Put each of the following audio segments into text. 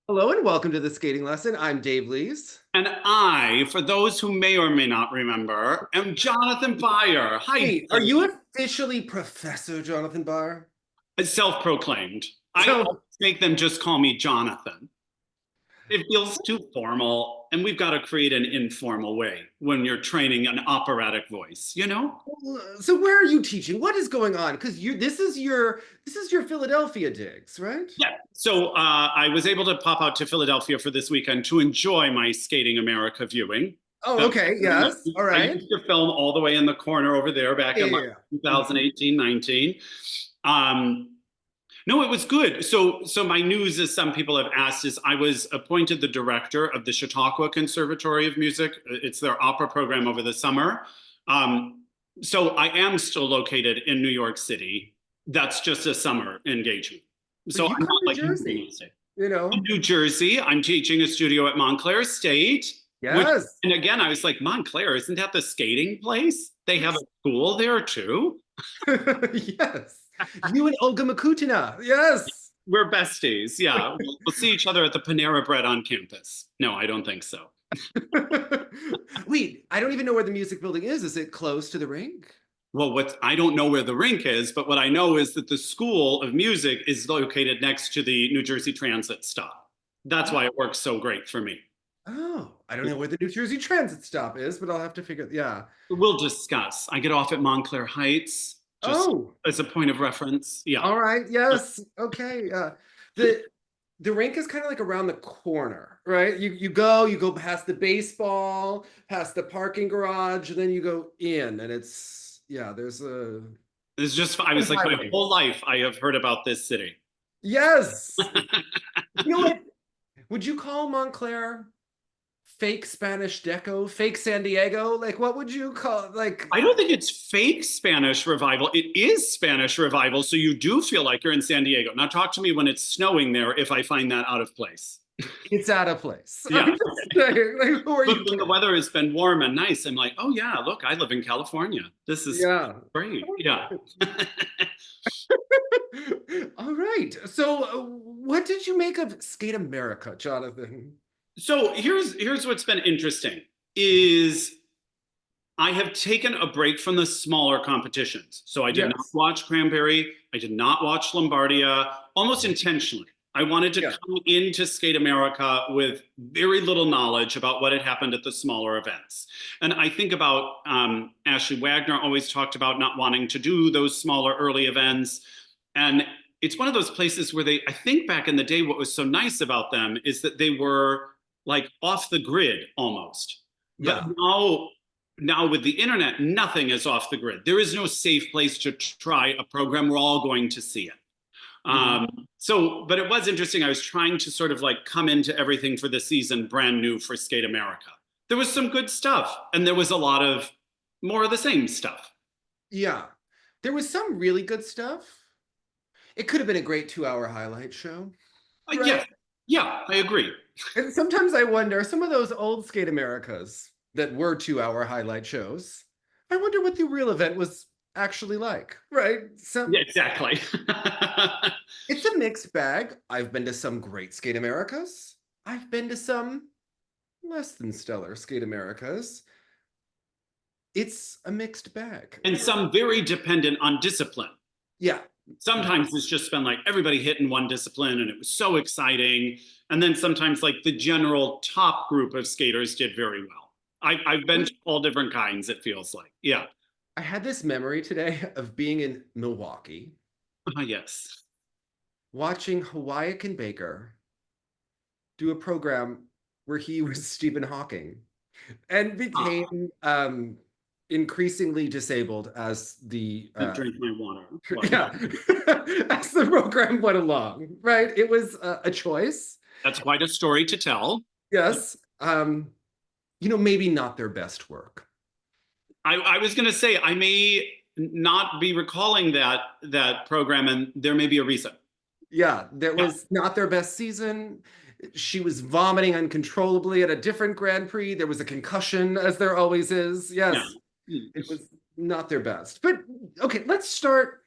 Hello and welcome to the skating lesson. I'm Dave Lees. And I, for those who may or may not remember, am Jonathan Beyer. Hi, Wait, are you officially Professor Jonathan Barr? self-proclaimed. I So, always make them just call me Jonathan. It feels too formal, and we've got to create an informal way when you're training an operatic voice, you know? so where are you teaching? What is going on? Because this is your Philadelphia digs, right? Yeah. So I was able to pop out to Philadelphia for this weekend to enjoy my Skating America viewing. Oh, That- okay, yes, all I right. used to film all the way in the corner over there back Yeah, in yeah, like yeah. 2018, 19. No, it was good. So my news, as some people have asked, is I was appointed the director of the Chautauqua Conservatory of Music. It's their opera program over the summer. So I am still located in New York City. That's just a summer engagement. But So you I'm come not to like Jersey, in New Jersey. I'm teaching a studio at Montclair State, which, Yes. and again, I was like, Montclair, isn't that the skating place? They have a school there too. Yes. You and Olga Makutina. Yes. We're besties. Yeah. We'll see each other at the Panera Bread on campus. No, I don't think so. Wait, I don't even know where the music building is. Is it close to the rink? Well, I don't know where the rink is, but what I know is that the School of Music is located next to the New Jersey Transit stop. That's why it works so great for me. Oh, I don't know where the New Jersey Transit stop is, but I'll have to figure. Yeah. We'll discuss. I get off at Montclair Heights, just Oh, as a point of reference. Yeah. all right. Yes. Okay. The the rink is kind of like around the corner, right? You go past the baseball, past the parking garage, and then you go in, and it's yeah. There's a It's just, I was like, my highway. whole life I have heard about this city. Yes. You know what? Would you call Montclair fake Spanish Deco, fake San Diego? Like, what would you call like? I don't think it's fake Spanish revival. It is Spanish revival. So you do feel like you're in San Diego. Now talk to me when it's snowing there if I find that out of place. It's out of place. Yeah. I'm just saying, like, who are But you when the kidding? weather has been warm and nice, I'm like, oh yeah, look, I live in California. This is Yeah. great. Yeah. All right. So, what did you make of Skate America, Jonathan? So here's what's been interesting is I have taken a break from the smaller competitions. So I did not Yes. watch Cranberry. I did not watch Lombardia, almost intentionally. I wanted to Yeah. come into Skate America with very little knowledge about what had happened at the smaller events. And I think about Ashley Wagner always talked about not wanting to do those smaller early events. And it's one of those places where I think back in the day, what was so nice about them is that they were like off the grid almost. But Yeah. now with the internet, nothing is off the grid. There is no safe place to try a program. We're all going to see it. Mhm. But it was interesting. I was trying to sort of like come into everything for the season brand new for Skate America. There was some good stuff, and there was a lot of more of the same stuff. Yeah. There was some really good stuff. It could have been a great 2 hour highlight show, Yeah, right? yeah, I agree. And sometimes I wonder some of those old Skate Americas that were 2 hour highlight shows. I wonder what the real event was actually like, right? Yeah, exactly. It's a mixed bag. I've been to some great Skate Americas. I've been to some less than stellar Skate Americas. It's a mixed bag. And some very dependent on discipline. Yeah. Sometimes it's just been like everybody hitting one discipline and it was so exciting. And then sometimes like the general top group of skaters did very well. I've been to all different kinds, it feels like. Yeah. I had this memory today of being in Milwaukee, Yes. watching Hawaiian Baker do a program where he was Stephen Hawking and became increasingly disabled as the Drink my water. yeah as the program went along. Right, it was a choice. That's quite a story to tell. Yes, maybe not their best work. I was going to say I may not be recalling that program, and there may be a reason. Yeah, that was not their best season. She was vomiting uncontrollably at a different Grand Prix. There was a concussion, as there always is. Yes, Yeah. it was not their best. But okay, let's start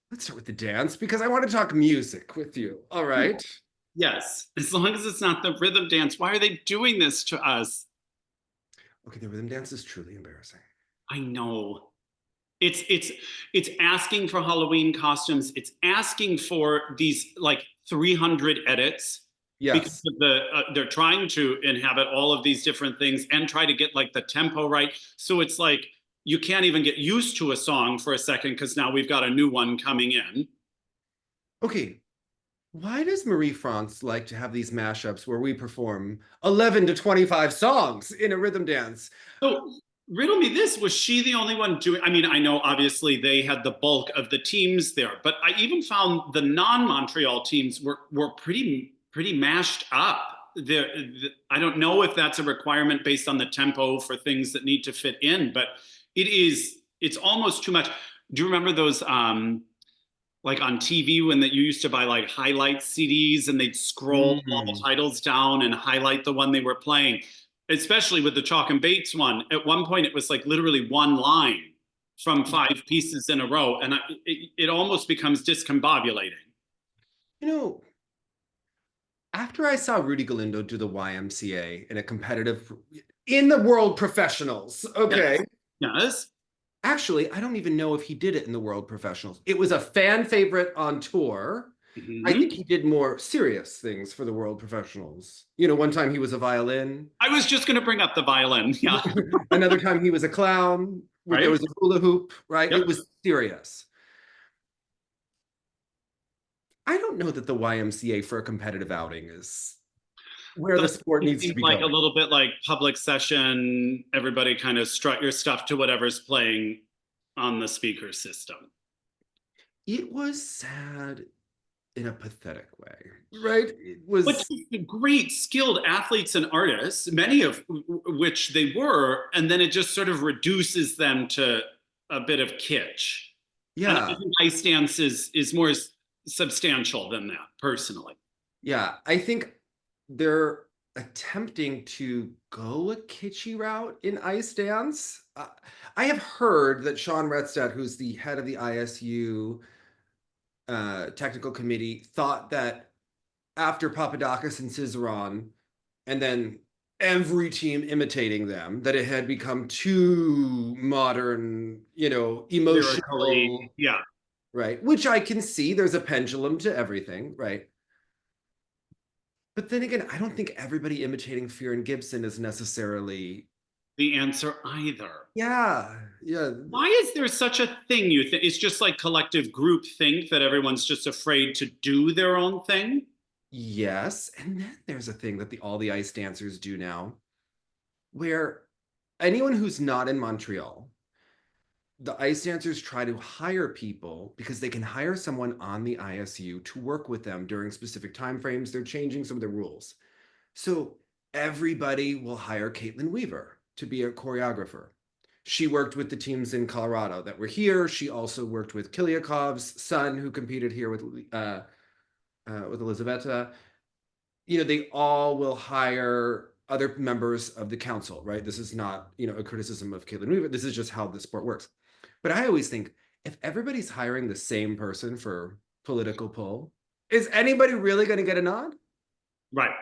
with the dance because I want to talk music with you. All right. Yes, as long as it's not the rhythm dance. Why are they doing this to us? Okay, the rhythm dance is truly embarrassing. I know. It's asking for Halloween costumes. It's asking for these like 300 edits because Yes. of they're trying to inhabit all of these different things and try to get like the tempo right. So it's like you can't even get used to a song for a second because now we've got a new one coming in. Okay, why does Marie France like to have these mashups where we perform 11 to 25 songs in a rhythm dance? So riddle me this: was she the only one doing? I mean, I know obviously they had the bulk of the teams there, but I even found the non-Montreal teams were pretty mashed up. I don't know if that's a requirement based on the tempo for things that need to fit in, but it's almost too much. Do you remember those like on TV when that you used to buy like highlight CDs and they'd scroll all the Mm. titles down and highlight the one they were playing, especially with the Chalk and Bates one. At one point, it was like literally one line from 5 pieces in a row, and it almost becomes discombobulating. You know, after I saw Rudy Galindo do the YMCA in a competitive in the world professionals, okay. Yes. Yes. Actually, I don't even know if he did it in the world professionals. It was a fan favorite on tour. I think Mhm. he did more serious things for the world professionals. You know, one time he was a violin. I was just going to bring up the violin. Yeah. Another time he was a clown. There Right. was a hula hoop, right? Yep. It was serious. I don't know that the YMCA for a competitive outing is where the sport It needs to seems be like a going. little bit like public session. Everybody kind of strut your stuff to whatever's playing on the speaker system. It was sad in a pathetic way, right? It But was, great skilled athletes and artists, many of which they were, and then it just sort of reduces them to a bit of kitsch. And I yeah, think ice dance is more substantial than that, personally. yeah. I think they're attempting to go a kitschy route in ice dance. I have heard that Sean Redstadt, who's the head of the ISU technical committee, thought that after Papadakis and Cizeron, and then every team imitating them, that it had become too modern, you know, Lyrically, emotional, yeah. right? Which I can see. There's a pendulum to everything, right? But then again, I don't think everybody imitating Fear and Gibson is necessarily, The answer either. yeah, yeah, Why is there such a thing, you think? It's just like collective group think that everyone's just afraid to do their own thing? yes. And then there's a thing that all the ice dancers do now, where anyone who's not in Montreal, the ice dancers try to hire people because they can hire someone on the ISU to work with them during specific timeframes. They're changing some of the rules. So everybody will hire Caitlin Weaver to be a choreographer. She worked with the teams in Colorado that were here. She also worked with Kiliakov's son, who competed here with Elizaveta. You know, they all will hire other members of the council, right? This is not, you know, a criticism of Caitlin Weaver. This is just how the sport works. But I always think if everybody's hiring the same person for political pull, is anybody really going to get a nod? Right.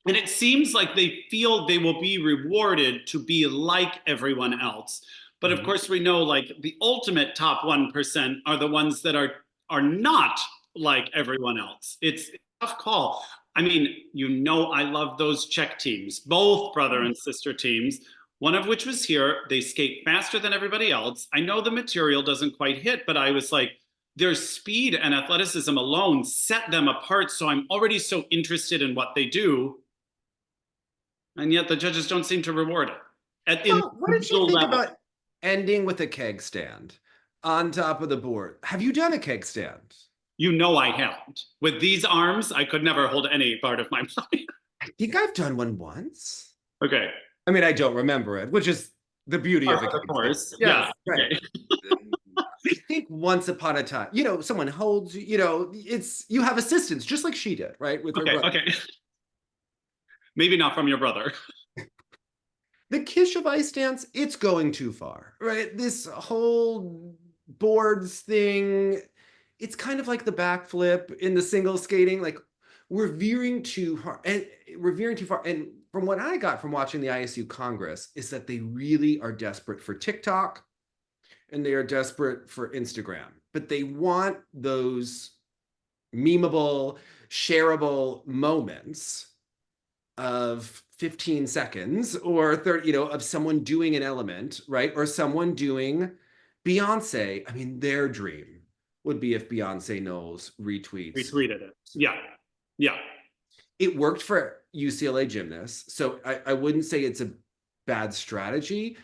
And it seems like they feel they will be rewarded to be like everyone else. But of Mhm. course, we know like the ultimate top 1% are the ones that are not like everyone else. It's a tough call. I mean, you know, I love those Czech teams, both brother and sister teams, one of which was here. They skate faster than everybody else. I know the material doesn't quite hit, but I was like, their speed and athleticism alone set them apart. So I'm already so interested in what they do, and yet the judges don't seem to reward it at in Well, what did you individual think level. about ending with a keg stand on top of the board? Have you done a keg stand? You know I haven't. With these arms, I could never hold any part of my body. I think I've done one once. Okay. I mean, I don't remember it, which is the beauty of a Of keg stand. course. Yeah. Yes, right. Okay. I think once upon a time, you know, someone holds you, you know, it's you have assistance just like she did, right? With her Okay. brother. Okay. Maybe not from your brother. The Kish of ice dance, it's going too far, right? This whole boards thing, it's kind of like the backflip in the single skating. Like, we're veering too far, and we're veering too far. And from what I got from watching the ISU Congress is that they really are desperate for TikTok and they are desperate for Instagram, but they want those memeable, shareable moments of 15 seconds or 30, of someone doing an element, right? Or someone doing Beyonce. I mean, their dream would be if Beyonce Knowles Retweeted it. Yeah. Yeah. It worked for UCLA gymnasts, so I wouldn't say it's a bad strategy,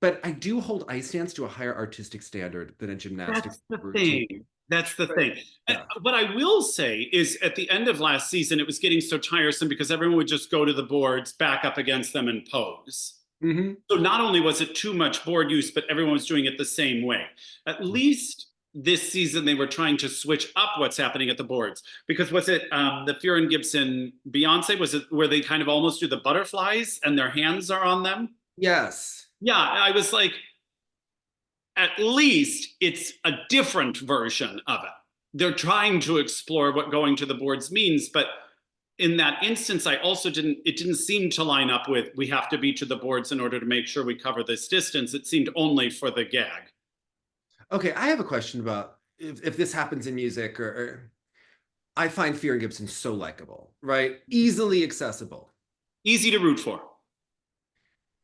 but I do hold ice dance to a higher artistic standard than a gymnastics routine. That's the thing. Yeah. What I will say is at the end of last season, it was getting so tiresome because everyone would just go to the boards, back up against them, and pose. Mm-hmm. So not only was it too much board use, but everyone was doing it the same way. At least this season, they were trying to switch up what's happening at the boards. Because was it the Fear and Gibson Beyonce? Was it where they kind of almost do the butterflies and their hands are on them? Yes. Yeah, I was like, at least it's a different version of it. They're trying to explore what going to the boards means, but in that instance, it didn't seem to line up with, we have to be to the boards in order to make sure we cover this distance. It seemed only for the gag. Okay, I have a question about if this happens in music or I find Fear and Gibson so likable, right? Easily accessible. Easy to root for.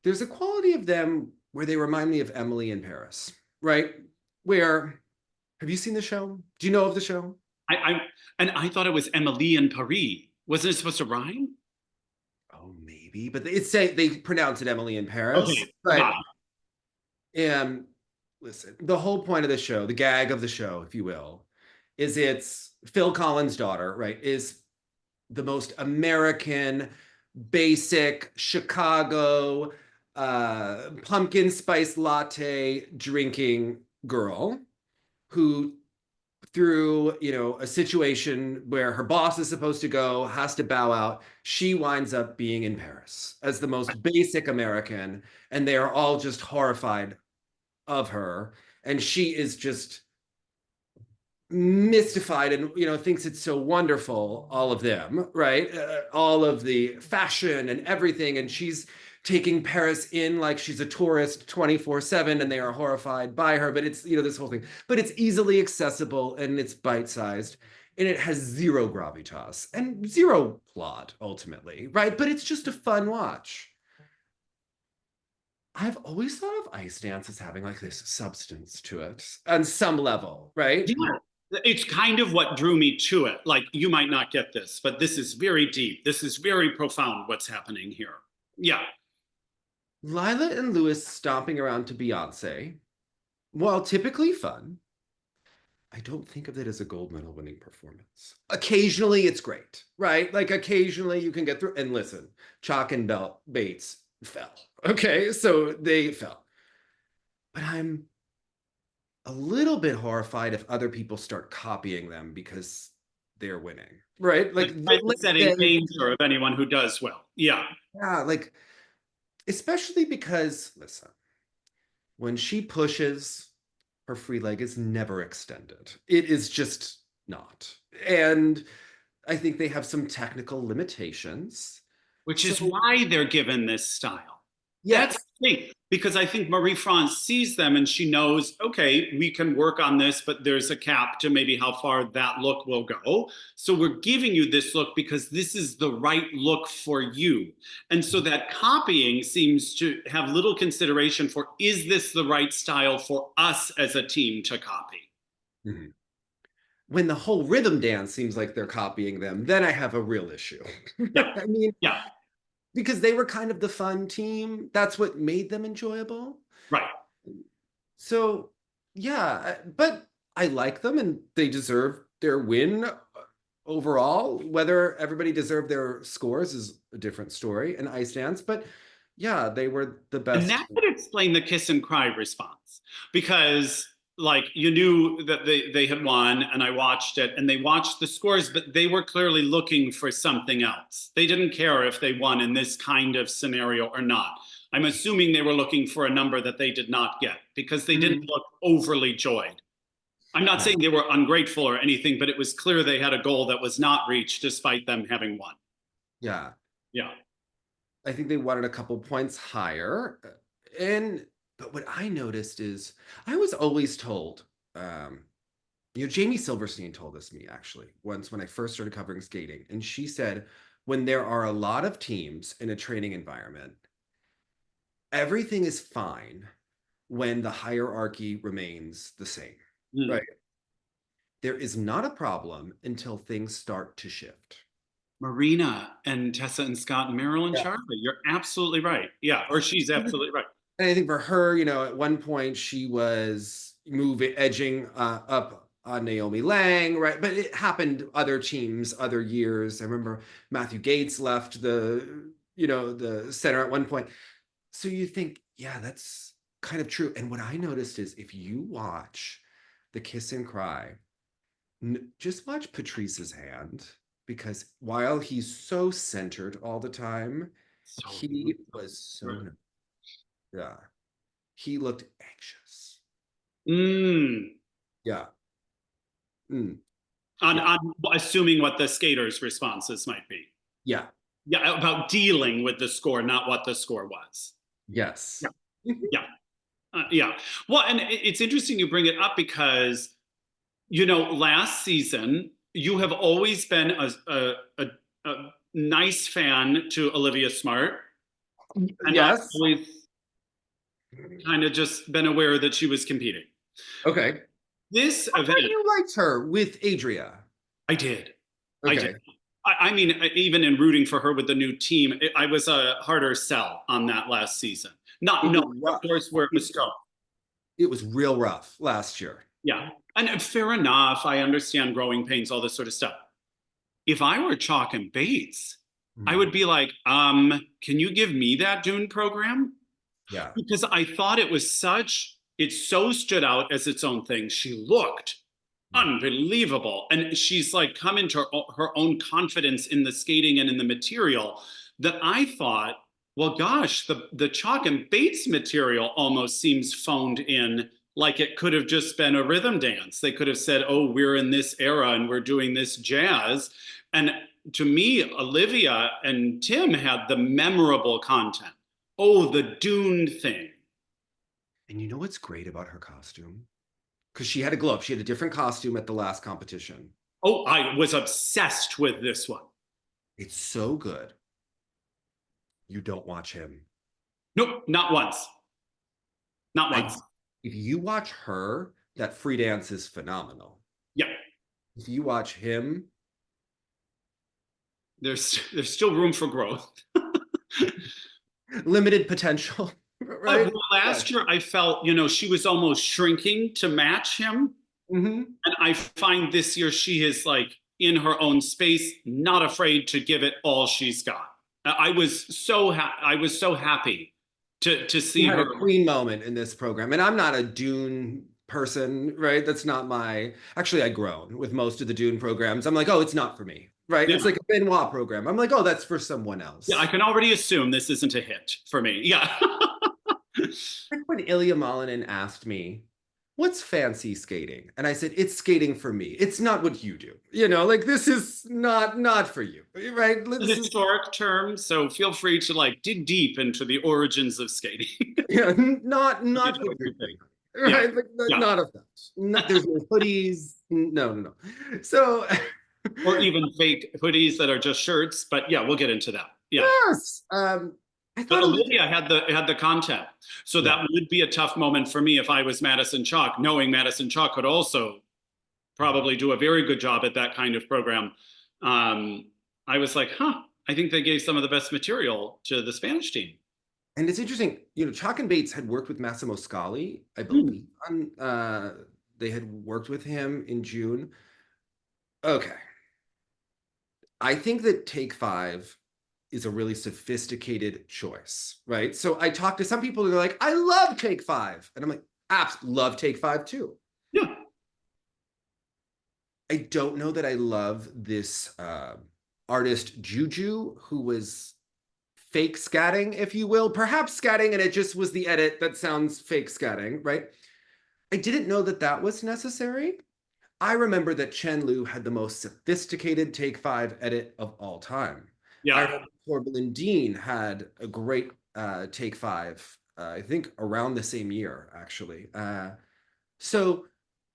There's a quality of them where they remind me of Emily in Paris, right? Where, have you seen the show? Do you know of the show? I thought it was Emily in Paris. Wasn't it supposed to rhyme? Oh, maybe, but they pronounce it Emily in Paris. Okay, but, and listen, the whole point of the show, the gag of the show, if you will, is it's Phil Collins' daughter, right, is the most American, basic Chicago pumpkin spice latte drinking girl who, through a situation where her boss is supposed to go, has to bow out, she winds up being in Paris as the most basic American, and they are all just horrified of her, and she is just mystified and thinks it's so wonderful, all of them, right? All of the fashion and everything, and she's taking Paris in like she's a tourist 24/7, and they are horrified by her. But it's this whole thing, but it's easily accessible and it's bite-sized and it has zero gravitas and zero plot ultimately, right? But it's just a fun watch. I've always thought of ice dance as having like this substance to it on some level, right? Yeah. It's kind of what drew me to it. Like, you might not get this, but this is very deep. This is very profound, what's happening here. Yeah. Lilah and Louis stomping around to Beyonce, while typically fun, I don't think of it as a gold medal winning performance. Occasionally it's great, right? Like occasionally you can get through. And listen, Chock and Bates fell. Okay, so they fell. But I'm a little bit horrified if other people start copying them because they're winning, right? Like setting danger of anyone who does well. Yeah. Yeah, like especially because, listen, when she pushes, her free leg is never extended. It is just not. And I think they have some technical limitations. Which is why they're given this style. Yes. That's the thing, because I think Marie-France sees them and she knows, okay, we can work on this, but there's a cap to maybe how far that look will go. So we're giving you this look because this is the right look for you. And so that copying seems to have little consideration for, is this the right style for us as a team to copy? Mm-hmm. When the whole rhythm dance seems like they're copying them, then I have a real issue. Yeah. I mean, yeah. Because they were kind of the fun team. That's what made them enjoyable. Right. So, yeah, but I like them and they deserve their win overall. Whether everybody deserved their scores is a different story in ice dance. But yeah, they were the best. And that could explain the kiss and cry response, because like you knew that they had won and I watched it and they watched the scores, but they were clearly looking for something else. They didn't care if they won in this kind of scenario or not. I'm assuming they were looking for a number that they did not get because they didn't look overly joyed. I'm not Yeah. saying they were ungrateful or anything, but it was clear they had a goal that was not reached despite them having won. Yeah. Yeah. I think they wanted a couple points higher. And but what I noticed is I was always told, Jamie Silverstein told this to me actually once when I first started covering skating. And she said, when there are a lot of teams in a training environment, everything is fine when the hierarchy remains the same, right? There is not a problem until things start to shift. Marina and Tessa and Scott and Marilyn Yeah. Charlie. You're absolutely right. Yeah, or she's absolutely right. And I think for her, at one point she was edging up on Naomi Lang, right? But it happened other teams, other years. I remember Matthew Gates left the center at one point. So you think, yeah, that's kind of true. And what I noticed is if you watch the Kiss and Cry, just watch Patrice's hand, because while he's so centered all the time, So he was so right. yeah. He looked anxious. Yeah. On assuming what the skaters' responses might be. Yeah. Yeah, about dealing with the score, not what the score was. Yes. Yeah. Yeah. Yeah. Well, and it's interesting you bring it up because, last season, you have always been a nice fan to Olivia Smart. And yes. I've always kind of just been aware that she was competing. Okay. This I event. thought you liked her with Adria. I did. Okay. I did. I mean, even in rooting for her with the new team, I was a harder sell on that last season. Not knowing, of course, where it was going. It was real rough last year. Yeah. And fair enough. I understand growing pains, all this sort of stuff. If I were Chock and Bates, I would be like, can you give me that Dune program? Yeah. Because I thought it so stood out as its own thing. She looked unbelievable. And she's like come into her own confidence in the skating and in the material that I thought, well, gosh, the Chock and Bates material almost seems phoned in, like it could have just been a rhythm dance. They could have said, oh, we're in this era and we're doing this jazz. And to me, Olivia and Tim had the memorable content. Oh, the Dune thing. And you know what's great about her costume? Because she had a glow up. She had a different costume at the last competition. Oh, I was obsessed with this one. It's so good. You don't watch him. Nope, not once. Not once. If you watch her, that free dance is phenomenal. Yeah. If you watch him, there's still room for growth. Limited potential. Right? Last year, I felt, she was almost shrinking to match him. And I find this year she is like in her own space, not afraid to give it all she's got. I was so happy to see her. her. A queen moment in this program. And I'm not a Dune person, right? That's not actually, I groan with most of the Dune programs. I'm like, oh, it's not for me. Right. Yeah. It's like a Benoit program. I'm like, oh, that's for someone else. Yeah, I can already assume this isn't a hit for me. Yeah. Like when Ilia Malinin asked me, what's fancy skating? And I said, it's skating for me. It's not what you do. This is not for you. Right. It's a historic term. So feel free to dig deep into the origins of skating. Yeah. Not what you're doing. Right. Yeah. Not of that. There's no hoodies. No. So. Or even fake hoodies that are just shirts, but yeah, we'll get into that. Yeah. Yes. But Olivia had the content, so that would be a tough moment for me if I was Madison Chock, knowing Madison Chock could also probably do a very good job at that kind of program. I was like, I think they gave some of the best material to the Spanish team. And it's interesting, Chock and Bates had worked with Massimo Scali, I believe. They had worked with him in June. Okay. I think that Take 5 is a really sophisticated choice, right? So I talked to some people who are like, I love Take 5. And I'm like, love Take 5 too. Yeah. I don't know that I love this artist Juju, who was fake scatting, if you will. Perhaps scatting, and it just was the edit that sounds fake scatting, right? I didn't know that that was necessary. I remember that Chen Lu had the most sophisticated take five edit of all time. I Yeah. remember Corbin Dean had a great take five, I think around the same year, actually. So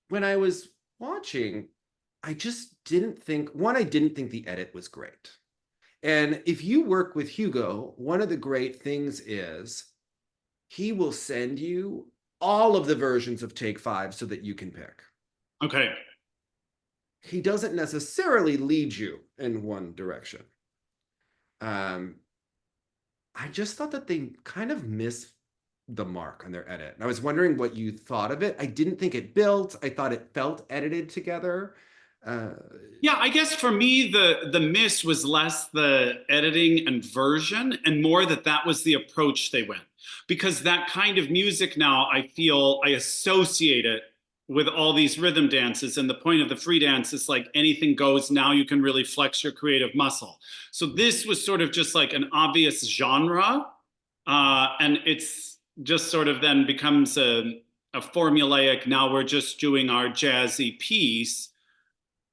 when I was watching, I just didn't think, one, I didn't think the edit was great. And if you work with Hugo, one of the great things is he will send you all of the versions of take five so that you can pick. Okay. He doesn't necessarily lead you in one direction. I just thought that they kind of missed the mark on their edit. And I was wondering what you thought of it. I didn't think it built. I thought it felt edited together. Uh, Yeah, I guess for me, the miss was less the editing and version and more that that was the approach they went. Because that kind of music now, I feel I associate it with all these rhythm dances. And the point of the free dance is like anything goes. Now you can really flex your creative muscle. So this was sort of just like an obvious genre. And it's just sort of then becomes a formulaic, now we're just doing our jazzy piece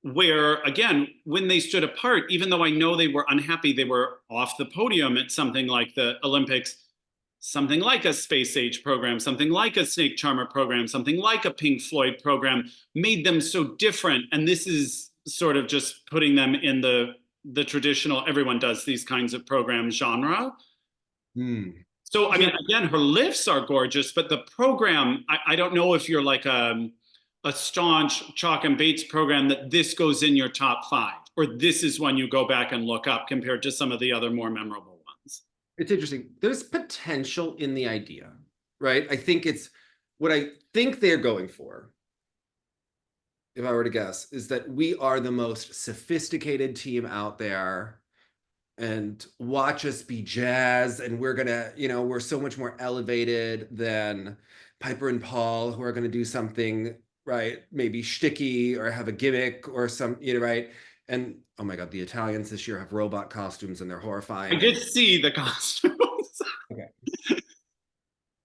where again when they stood apart, even though I know they were unhappy they were off the podium at something like the Olympics, something like a space age program, something like a Snake Charmer program, something like a Pink Floyd program made them so different. And this is sort of just putting them in the traditional everyone does these kinds of programs genre. So I yeah, mean again her lifts are gorgeous, but the program I don't know if you're like a staunch Chock and Bates program that this goes in your top five, or this is one you go back and look up compared to some of the other more memorable ones. it's interesting. There's potential in the idea, right? I think it's what I think they're going for, if I were to guess, is that we are the most sophisticated team out there and watch us be jazz. And we're gonna, we're so much more elevated than Piper and Paul, who are gonna do something, right? Maybe shticky or have a gimmick or some, right? And oh my God, the Italians this year have robot costumes and they're I horrifying. did see the costumes. Okay.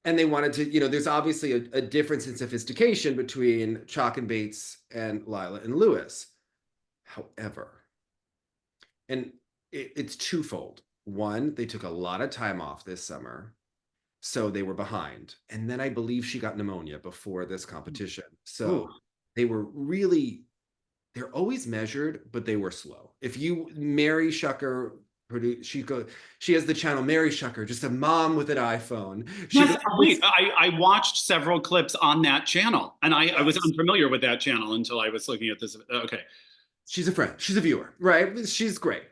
And they wanted to, there's obviously a difference in sophistication between Chock and Bates and Lilah and Lewis. However, and it's twofold. One, they took a lot of time off this summer, so they were behind. And then I believe she got pneumonia before this competition. Ooh. So they're always measured, but they were slow. If you Mary Shucker produce, she has the channel Mary Shucker, just a mom with an iPhone. Yes, wait, I watched several clips on that channel, and I was unfamiliar with that channel until I was looking at this. Okay. She's a friend. She's a viewer, right? She's great.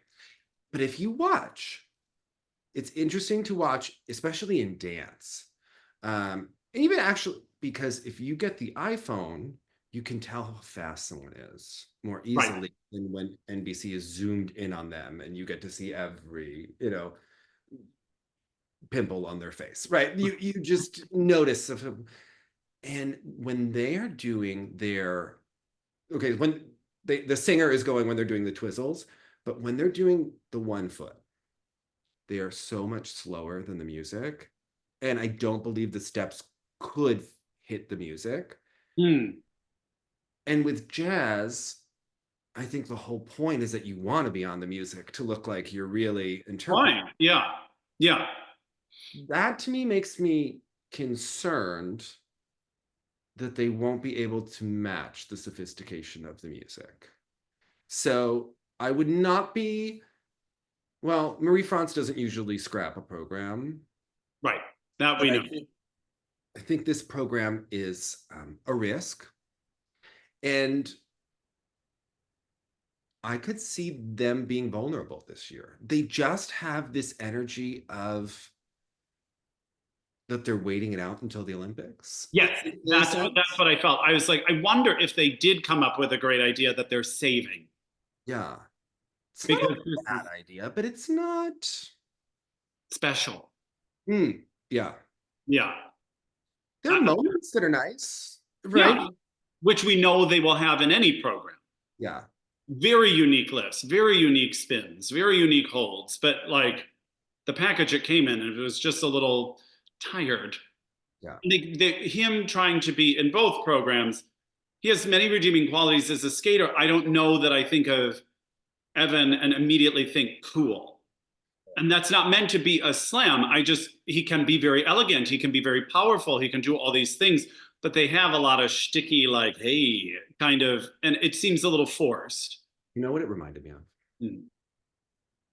But if you watch, it's interesting to watch, especially in dance. And even actually, because if you get the iPhone, you can tell how fast someone is more easily Right. than when NBC is zoomed in on them and you get to see every, pimple on their face, right? You just notice and when they are doing their when the singer is going when they're doing the twizzles, but when they're doing the 1 foot, they are so much slower than the music. And I don't believe the steps could hit the music. Hmm. And with jazz, I think the whole point is that you want to be on the music to look like you're really interpreting. Fine. Yeah. Yeah. That to me makes me concerned that they won't be able to match the sophistication of the music. So I would not be, well, Marie France doesn't usually scrap a program. Right. That But we know. I think this program is a risk. And I could see them being vulnerable this year. They just have this energy of that they're waiting it out until the Olympics. Yes, that's what I felt. I was like, I wonder if they did come up with a great idea that they're saving. Yeah. It's not Because a bad idea, but it's not special. Yeah. Yeah. There are moments that are nice, right? Yeah. Which we know they will have in any program. Yeah. Very unique lifts, very unique spins, very unique holds. But like the package it came in, it was just a little tired. Yeah. Him trying to be in both programs, he has many redeeming qualities as a skater. I don't know that I think of Evan and immediately think cool. And that's not meant to be a slam. He can be very elegant. He can be very powerful. He can do all these things, but they have a lot of shticky, like, hey, kind of, and it seems a little forced. You know what it reminded me of?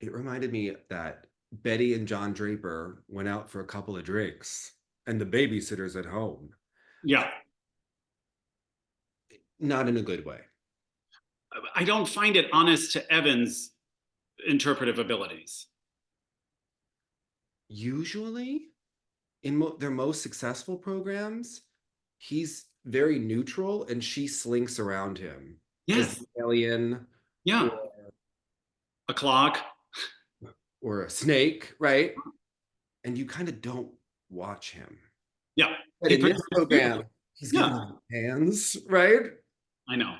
It reminded me that Betty and John Draper went out for a couple of drinks and the babysitter's at home. Yeah. Not in a good way. I don't find it honest to Evan's interpretive abilities. Usually, in their most successful programs, he's very neutral and she slinks around him. Yes. As an alien. Yeah. A clock. Or a snake, right? And you kind of don't watch him. Yeah. But in this program, he's got hands, right? I know.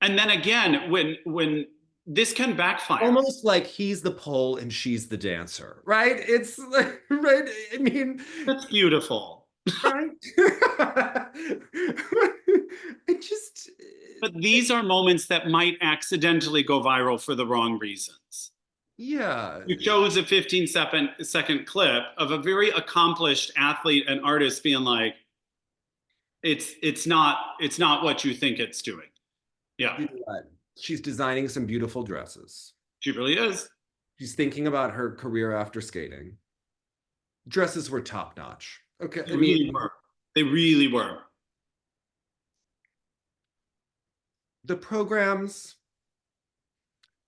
And then again, when this can backfire. Almost like he's the pole and she's the dancer, right? It's like, right? I mean, that's beautiful. Right? It just. But these are moments that might accidentally go viral for the wrong reasons. Yeah. You chose a 15-second clip of a very accomplished athlete and artist being like, it's not what you think it's doing. Yeah. You know what? She's designing some beautiful dresses. She really is. She's thinking about her career after skating. Dresses were top notch. Okay. They really were. They really were. The programs,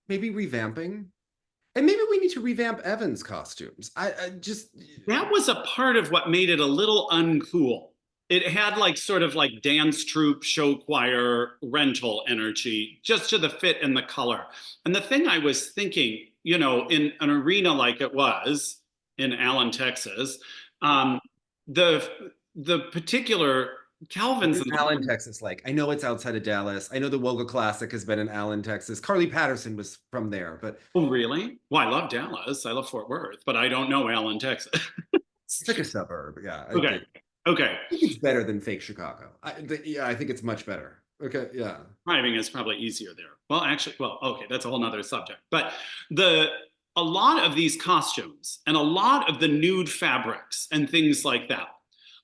maybe revamping. And maybe we need to revamp Evan's costumes. I just. That was a part of what made it a little uncool. It had like sort of like dance troupe, show choir, rental energy, just to the fit and the color. And the thing I was thinking, you know, in an arena like it was in Allen, Texas, the particular Calvin's in Allen, Texas. Like, I know it's outside of Dallas. I know the Woga Classic has been in Allen, Texas. Carly Patterson was from there, but. Oh, really? Well, I love Dallas. I love Fort Worth, but I don't know Allen, Texas. It's like a suburb. Yeah. Okay. Okay. I think it's better than fake Chicago. Yeah, I think it's much better. Okay, yeah. Driving is probably easier there. Well, actually, okay, that's a whole nother subject. But a lot of these costumes and a lot of the nude fabrics and things like that,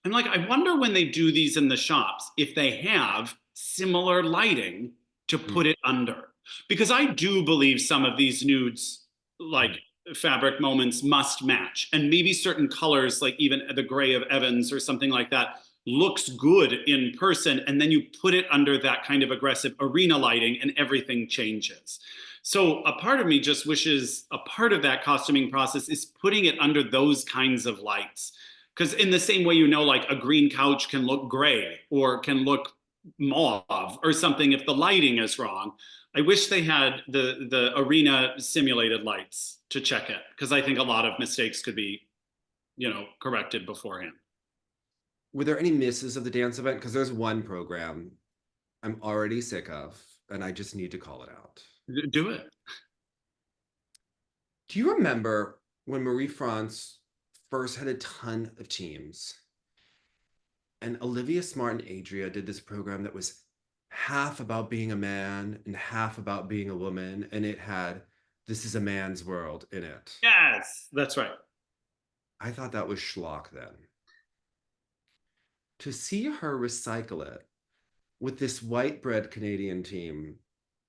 I'm like, I wonder when they do these in the shops, if they have similar lighting to put it under. Because I do believe some of these nudes, like fabric moments, must match. And maybe certain colors, like even the gray of Evans or something like that, looks good in person. And then you put it under that kind of aggressive arena lighting and everything changes. So a part of me just wishes a part of that costuming process is putting it under those kinds of lights. Because in the same way, you know, like a green couch can look gray or can look mauve or something if the lighting is wrong. I wish they had the arena simulated lights to check it, because I think a lot of mistakes could be, you know, corrected beforehand. Were there any misses of the dance event? Because there's one program I'm already sick of, and I just need to call it out. Do it. Do you remember when Marie-France first had a ton of teams, and Olivia Smart and Adria did this program that was half about being a man and half about being a woman, and it had "This is a Man's World" in it? Yes, that's right. I thought that was schlock then. To see her recycle it with this white bread Canadian team,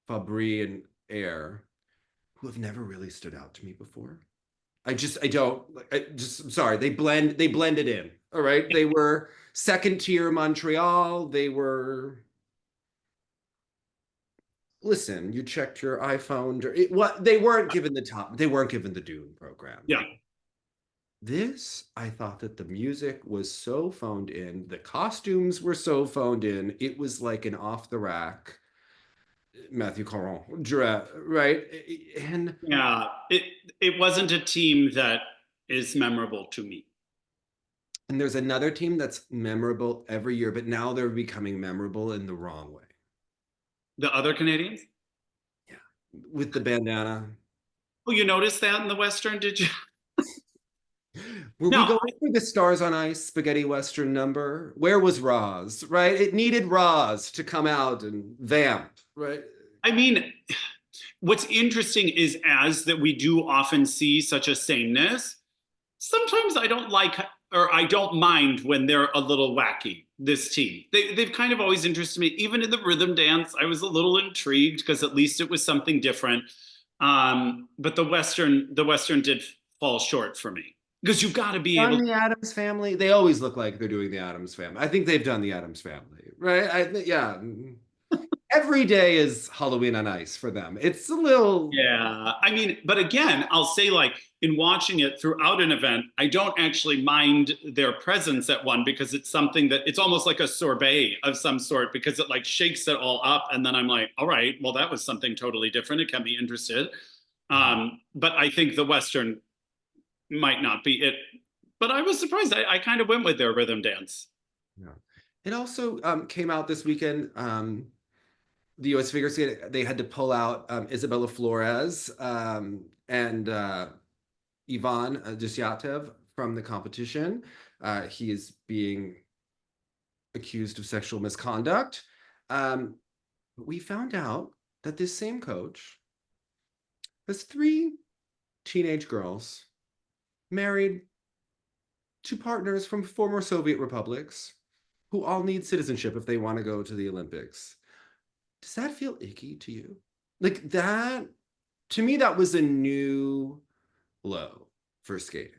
Fabry and Air, who have never really stood out to me before. I'm sorry. They blended in. All right. They were second tier Montreal. Listen, you checked your iPhone. They weren't given the top. They weren't given the Dune program. Yeah. This, I thought that the music was so phoned in. The costumes were so phoned in. It was like an off the rack Matthew Caron, right? And yeah, it wasn't a team that is memorable to me. And there's another team that's memorable every year, but now they're becoming memorable in the wrong way. The other Canadians? Yeah, with the bandana. Oh, you noticed that in the Western, did you? Were we No, going for the Stars on Ice spaghetti western number? Where was Roz, right? It needed Roz to come out and vamp, right? I mean, what's interesting is as that we do often see such a sameness, sometimes I don't like or I don't mind when they're a little wacky, this team. They've kind of always interested me. Even in the rhythm dance, I was a little intrigued because at least it was something different. But the Western did fall short for me. Because you've got to be able On to. the Addams Family, they always look like they're doing the Addams Family. I think they've done the Addams Family, right? Yeah. Every day is Halloween on Ice for them. It's a little. Yeah. I mean, but again, I'll say like in watching it throughout an event, I don't actually mind their presence at one because it's something that it's almost like a sorbet of some sort because it like shakes it all up. And then I'm like, all right, well, that was something totally different. It kept me interested. But I think the Western might not be it. But I was surprised. I kind of went with their rhythm dance. Yeah. It also came out this weekend. The U.S. figure skate, they had to pull out Isabella Flores and Ivan Dusyatev from the competition. He is being accused of sexual misconduct. We found out that this same coach has 3 teenage girls married to partners from former Soviet republics who all need citizenship if they want to go to the Olympics. Does that feel icky to you? Like that, to me, that was a new low for skating.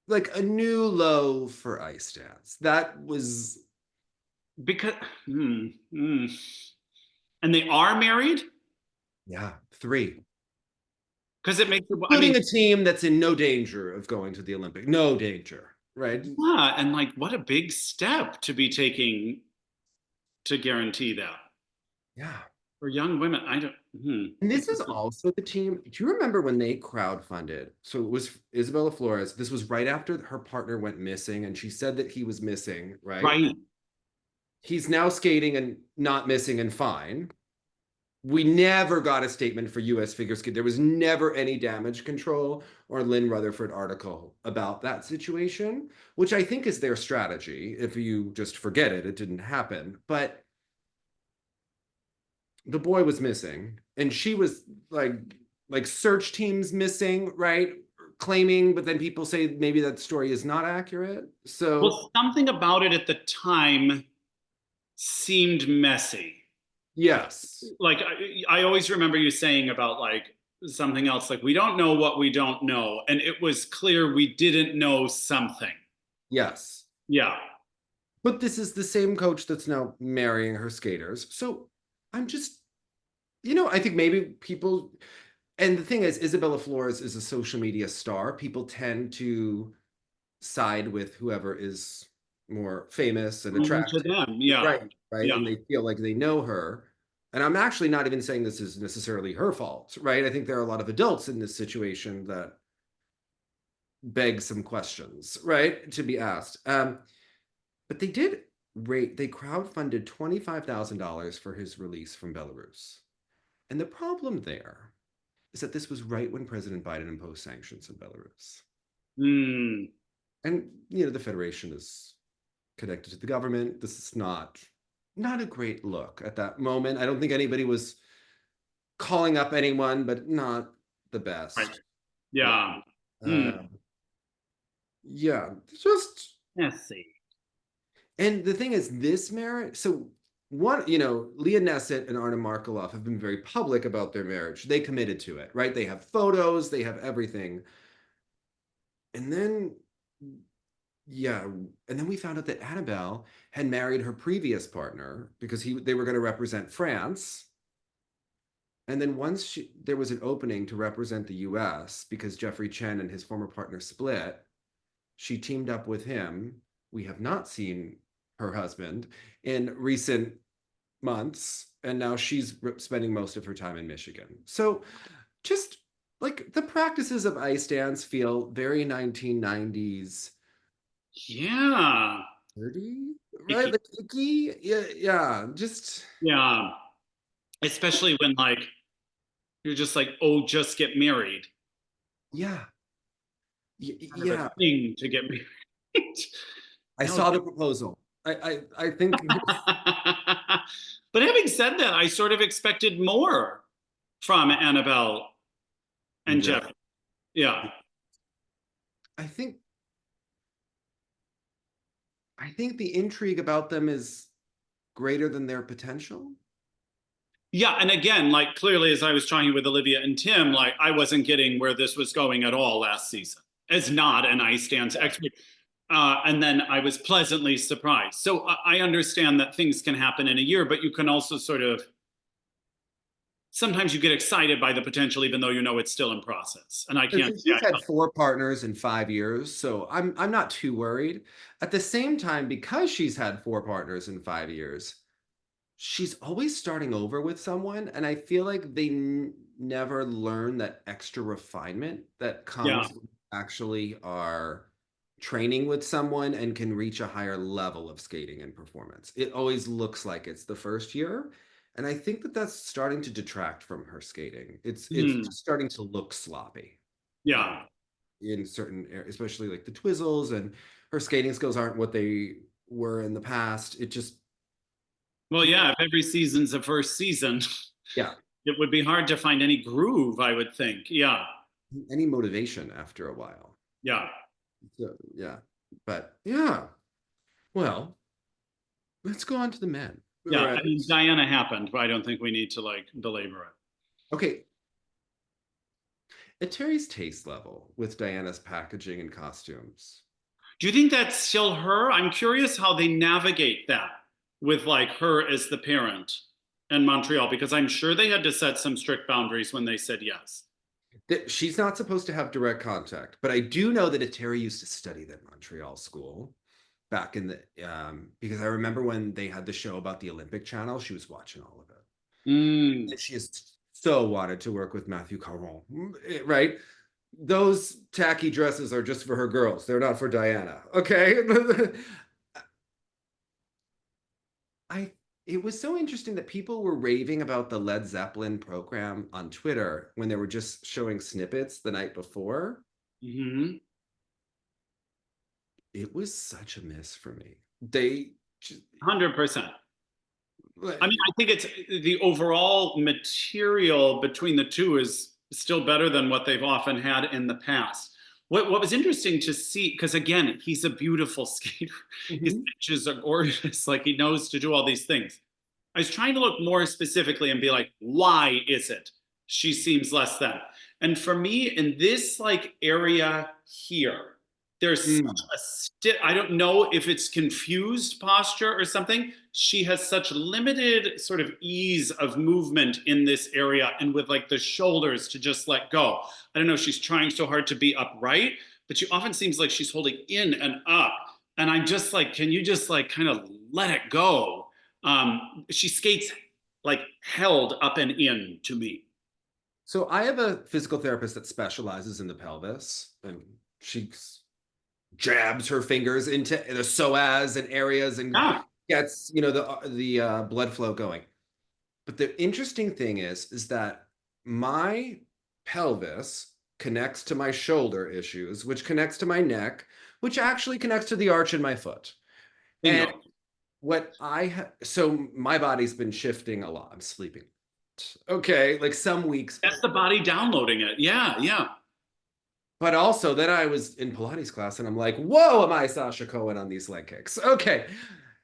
Like a new low for ice dance. That was. Because, and they are married? Yeah, 3. Because it makes, Including a team that's in no danger of going to the Olympic. No danger, right? Yeah, and like what a big step to be taking to guarantee that. Yeah. For young women, I don't. And this is also the team. Do you remember when they crowdfunded? So it was Isabella Flores. This was right after her partner went missing, and she said that he was missing, right? Right. He's now skating and not missing and fine. We never got a statement for US figure skate. There was never any damage control or Lynn Rutherford article about that situation, which I think is their strategy. If you just forget it, it didn't happen. But the boy was missing, and she was like search teams missing, right? Claiming, but then people say maybe that story is not accurate. So Well, something about it at the time seemed messy. yes. Like I always remember you saying about like something else, like we don't know what we don't know. And it was clear we didn't know something. Yes. Yeah. But this is the same coach that's now marrying her skaters. So I'm just, I think maybe people, and the thing is, Isabella Flores is a social media star. People tend to side with whoever is more famous and attractive. To them. Yeah. Right. Yeah. And they feel like they know her. And I'm actually not even saying this is necessarily her fault, right? I think there are a lot of adults in this situation that beg some questions, right, to be asked. But they crowdfunded $25,000 for his release from Belarus. And the problem there is that this was right when President Biden imposed sanctions in Belarus. And, the Federation is connected to the government. This is not a great look at that moment. I don't think anybody was calling up anyone, but not the best. Right. Yeah. Yeah, just. Let's see. And the thing is, this marriage, so one, Leah Nesset and Arna Markelov have been very public about their marriage. They committed to it, right? They have photos, they have everything. And then, we found out that Annabelle had married her previous partner because they were going to represent France. And then once there was an opening to represent the US because Jeffrey Chen and his former partner split, she teamed up with him. We have not seen her husband in recent months, and now she's spending most of her time in Michigan. So just like the practices of ice dance feel very 1990s. Yeah. 30, right? Like icky. Yeah. Just. Yeah. Especially when like you're just like, oh, just get married. Yeah. kind of Yeah, a thing to get married. I saw the proposal. I think But having said that, I sort of expected more from Annabelle you and did. Jeff. Yeah. I think the intrigue about them is greater than their potential. Yeah, and again, like clearly, as I was talking with Olivia and Tim, like I wasn't getting where this was going at all last season. As not an ice dance expert. And then I was pleasantly surprised. So I understand that things can happen in a year, but you can also sort of sometimes you get excited by the potential, even though you know it's still in process. And I can't. She's had 4 partners in 5 years, so I'm not too worried. At the same time, because she's had 4 partners in 5 years, she's always starting over with someone, and I feel like they never learn that extra refinement that comes with actually are training with someone and can reach a higher level of skating and performance. It always looks like it's the first year, and I think that that's starting to detract from her skating. It's starting to look sloppy. Yeah. In certain areas, especially like the twizzles, and her skating skills aren't what they were in the past. It just Well, yeah, if every season's a first season, yeah, it would be hard to find any groove, I would think. Yeah. any motivation after a while. Yeah. So, yeah, but yeah, well, let's go on to the men. Yeah. Right. I mean, Diana happened, but I don't think we need to like belabor it. Okay. At Terry's taste level with Diana's packaging and costumes. Do you think that's still her? I'm curious how they navigate that with like her as the parent in Montreal, because I'm sure they had to set some strict boundaries when they said yes. That she's not supposed to have direct contact, but I do know that Terry used to study that Montreal school back in the because I remember when they had the show about the Olympic channel, she was watching all of it. Mm. She has so wanted to work with Matthew Caron, right? Those tacky dresses are just for her girls. They're not for Diana. Okay. It was so interesting that people were raving about the Led Zeppelin program on Twitter when they were just showing snippets the night before. Mm-hmm. It was such a miss for me. They 100%. I mean, I think it's the overall material between the two is still better than what they've often had in the past. What was interesting to see, because again, he's a beautiful skater. His pitches are gorgeous. Like he knows to do all these things. I was trying to look more specifically and be like, why is it she seems less than? And for me, in this like area here, there's such a I don't know if it's confused posture or something. She has such limited sort of ease of movement in this area, and with like the shoulders to just let go. I don't know if she's trying so hard to be upright, but she often seems like she's holding in and up. And I'm just like, can you just like kind of let it go? She skates like held up and in to me. So I have a physical therapist that specializes in the pelvis, and she jabs her fingers into the psoas and areas and gets the blood flow going. But the interesting thing is that my pelvis connects to my shoulder issues, which connects to my neck, which actually connects to the arch in my foot. Bingo. And what so my body's been shifting a lot. I'm sleeping. Okay, like some weeks. That's the body downloading it. Yeah, yeah. But also, then I was in Pilates class and I'm like, whoa, am I Sasha Cohen on these leg kicks? Okay.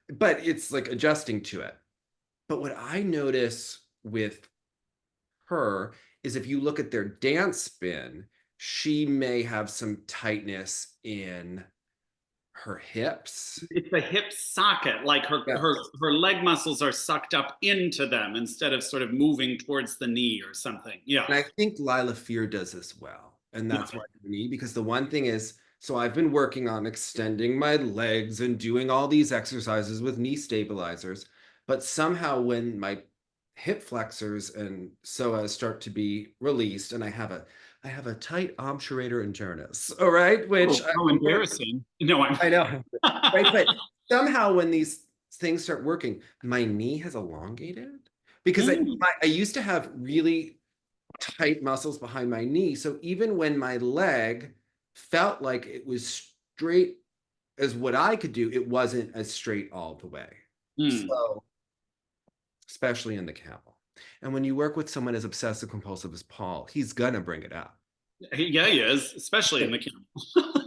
But it's like adjusting to it. But what I notice with her is if you look at their dance spin, she may have some tightness in her hips. It's the hip socket, like her leg muscles are sucked up into them instead of sort of moving towards the knee or something. Yeah. And I think Lilah Fear does this well. And that's why for me, because the one thing is, so I've been working on extending my legs and doing all these exercises with knee stabilizers, but somehow when my hip flexors and psoas start to be released, and I have a tight obturator internus, all right, which how embarrassing. No, I know, right? But somehow when these things start working, my knee has elongated because I used to have really tight muscles behind my knee. So even when my leg felt like it was straight as what I could do. It wasn't as straight all the way. So, especially in the camel. And when you work with someone as obsessive compulsive as Paul, he's gonna bring it up. Yeah, he is, especially in the camel.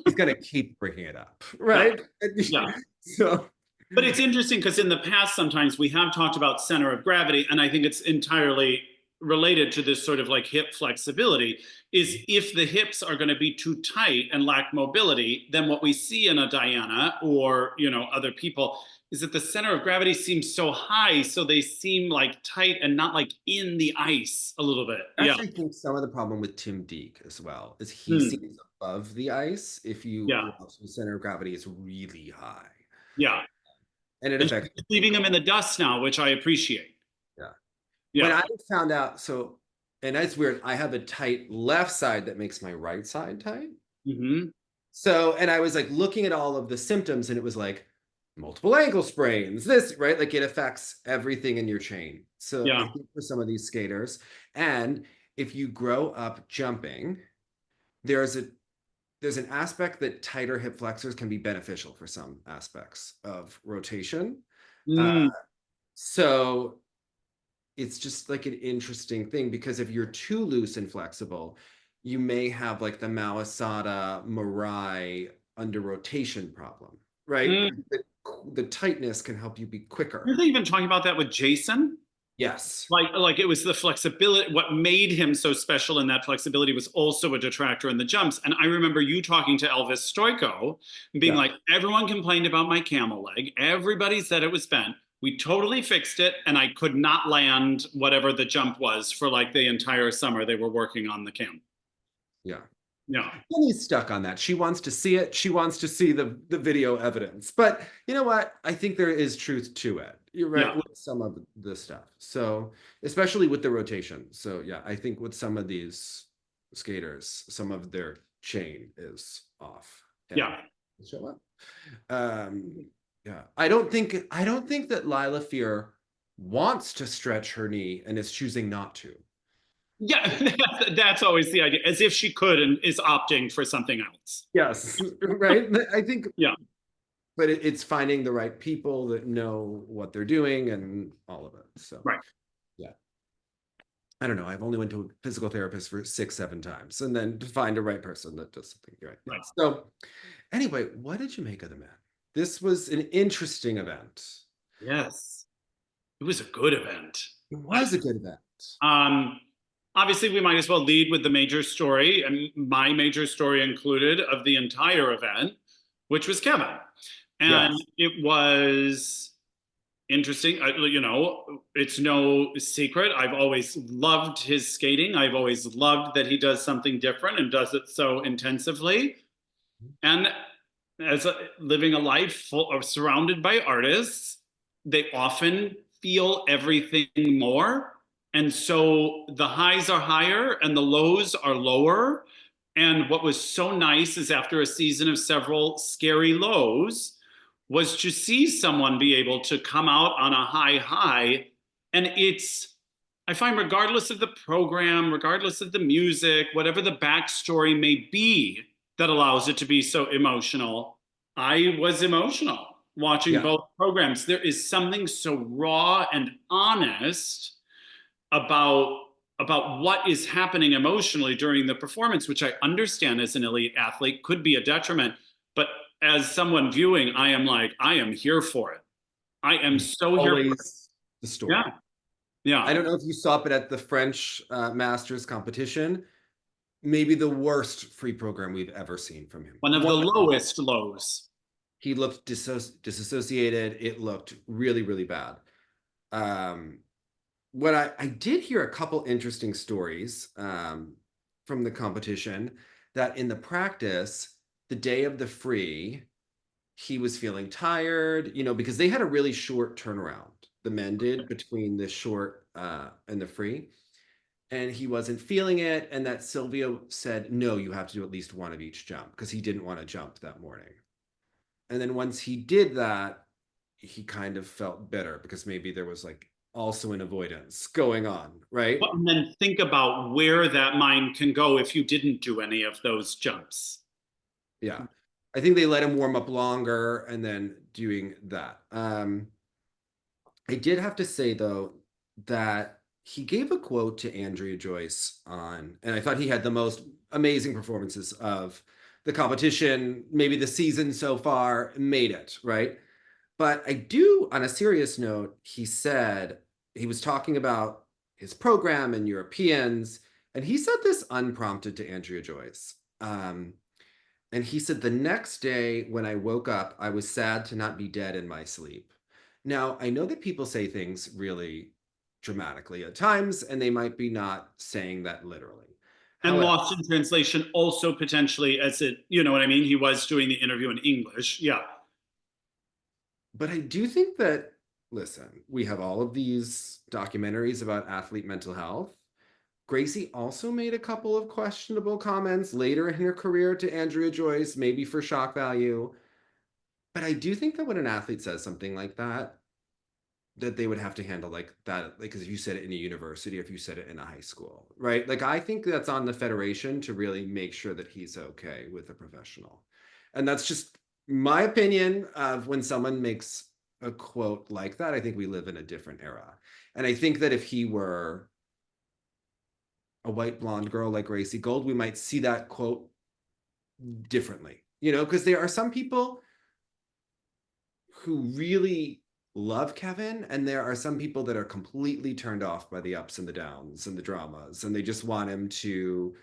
He's gonna keep bringing it up, right? Yeah. So, but it's interesting because in the past, sometimes we have talked about center of gravity, and I think it's entirely related to this sort of like hip flexibility. Is if the hips are going to be too tight and lack mobility, then what we see in a Diana or other people is that the center of gravity seems so high, so they seem like tight and not like in the ice a little bit. that's I think some of the problem with Tim Deek as well is he seems above the ice. If you watch, the center of gravity is really high. Yeah. And it affects leaving him in the dust now, which I appreciate. Yeah. When I found out, and that's weird, I have a tight left side that makes my right side tight. So, and I was like looking at all of the symptoms, and it was like multiple ankle sprains, this, right? Like it affects everything in your chain. So I think for some of these skaters, and if you grow up jumping, there's an aspect that tighter hip flexors can be beneficial for some aspects of rotation. So it's just like an interesting thing, because if you're too loose and flexible, you may have like the Mawasada Mirai under rotation problem, right? The tightness can help you be quicker. Are they even talking about that with Jason? Yes. Like it was the flexibility. What made him so special in that flexibility was also a detractor in the jumps. And I remember you talking to Elvis Stoico and being like, everyone complained about my camel leg. Everybody said it was bent. We totally fixed it, and I could not land whatever the jump was for like the entire summer they were working on the camel. Yeah. Yeah. And he's stuck on that. She wants to see it. She wants to see the video evidence. But you know what? I think there is truth to it. You're right with some of the stuff. So, especially with the rotation. So, yeah, I think with some of these skaters, some of their chain is off. Show up. Yeah, I don't think that Lilah Fear wants to stretch her knee and is choosing not to. Yeah, that's always the idea, as if she could and is opting for something else. Yes, right. I think. Yeah, but it's finding the right people that know what they're doing and all of it. So yeah, I don't know. I've only went to a physical therapist for 6-7 times, and then to find a right person that does something right. So anyway, what did you make of the men? This was an interesting event. Yes, it was a good event. It was a good event. Obviously, we might as well lead with the major story, and my major story included of the entire event, which was Kevin. And it was interesting. It's no secret. I've always loved his skating. I've always loved that he does something different and does it so intensively. And living a life surrounded by artists, they often feel everything more. And so the highs are higher and the lows are lower. And what was so nice is after a season of several scary lows was to see someone be able to come out on a high. And I find regardless of the program, regardless of the music, whatever the backstory may be that allows it to be so emotional, I was emotional watching both programs. There is something so raw and honest about what is happening emotionally during the performance, which I understand as an elite athlete could be a detriment. But as someone viewing, I am here for it. I am so here for it. The story. Yeah. I don't know if you saw it at the French Masters competition. Maybe the worst free program we've ever seen from him. One of the lowest lows. He looked disassociated. It looked really, really bad. What I did hear a couple interesting stories from the competition, that in the practice, the day of the free, he was feeling tired, because they had a really short turnaround. The men did between the short and the free. And he wasn't feeling it. And that Silvio said, no, you have to do at least one of each jump, because he didn't want to jump that morning. And then once he did that, he kind of felt bitter because maybe there was also an avoidance going on, right? And then think about where that mind can go if you didn't do any of those jumps. Yeah. I think they let him warm up longer and then doing that. I did have to say though that he gave a quote to Andrea Joyce on, and I thought he had the most amazing performances of the competition, maybe the season so far, made it, right? But I do, on a serious note, he said he was talking about his program and Europeans, and he said this unprompted to Andrea Joyce. And he said, the next day when I woke up, I was sad to not be dead in my sleep. Now, I know that people say things really dramatically at times, and they might be not saying that literally. And However, lost in translation also potentially as it, you know what I mean? He was doing the interview in English. Yeah. but I do think that, listen, we have all of these documentaries about athlete mental health. Gracie also made a couple of questionable comments later in her career to Andrea Joyce, maybe for shock value. But I do think that when an athlete says something like that they would have to handle like that, like, because if you said it in a university, or if you said it in a high school, right? Like, I think that's on the federation to really make sure that he's okay with a professional. And that's just my opinion of when someone makes a quote like that. I think we live in a different era. And I think that if he were a white blonde girl like Gracie Gold, we might see that quote differently, because there are some people who really love Kevin, and there are some people that are completely turned off by the ups and the downs and the dramas, and they just want him to,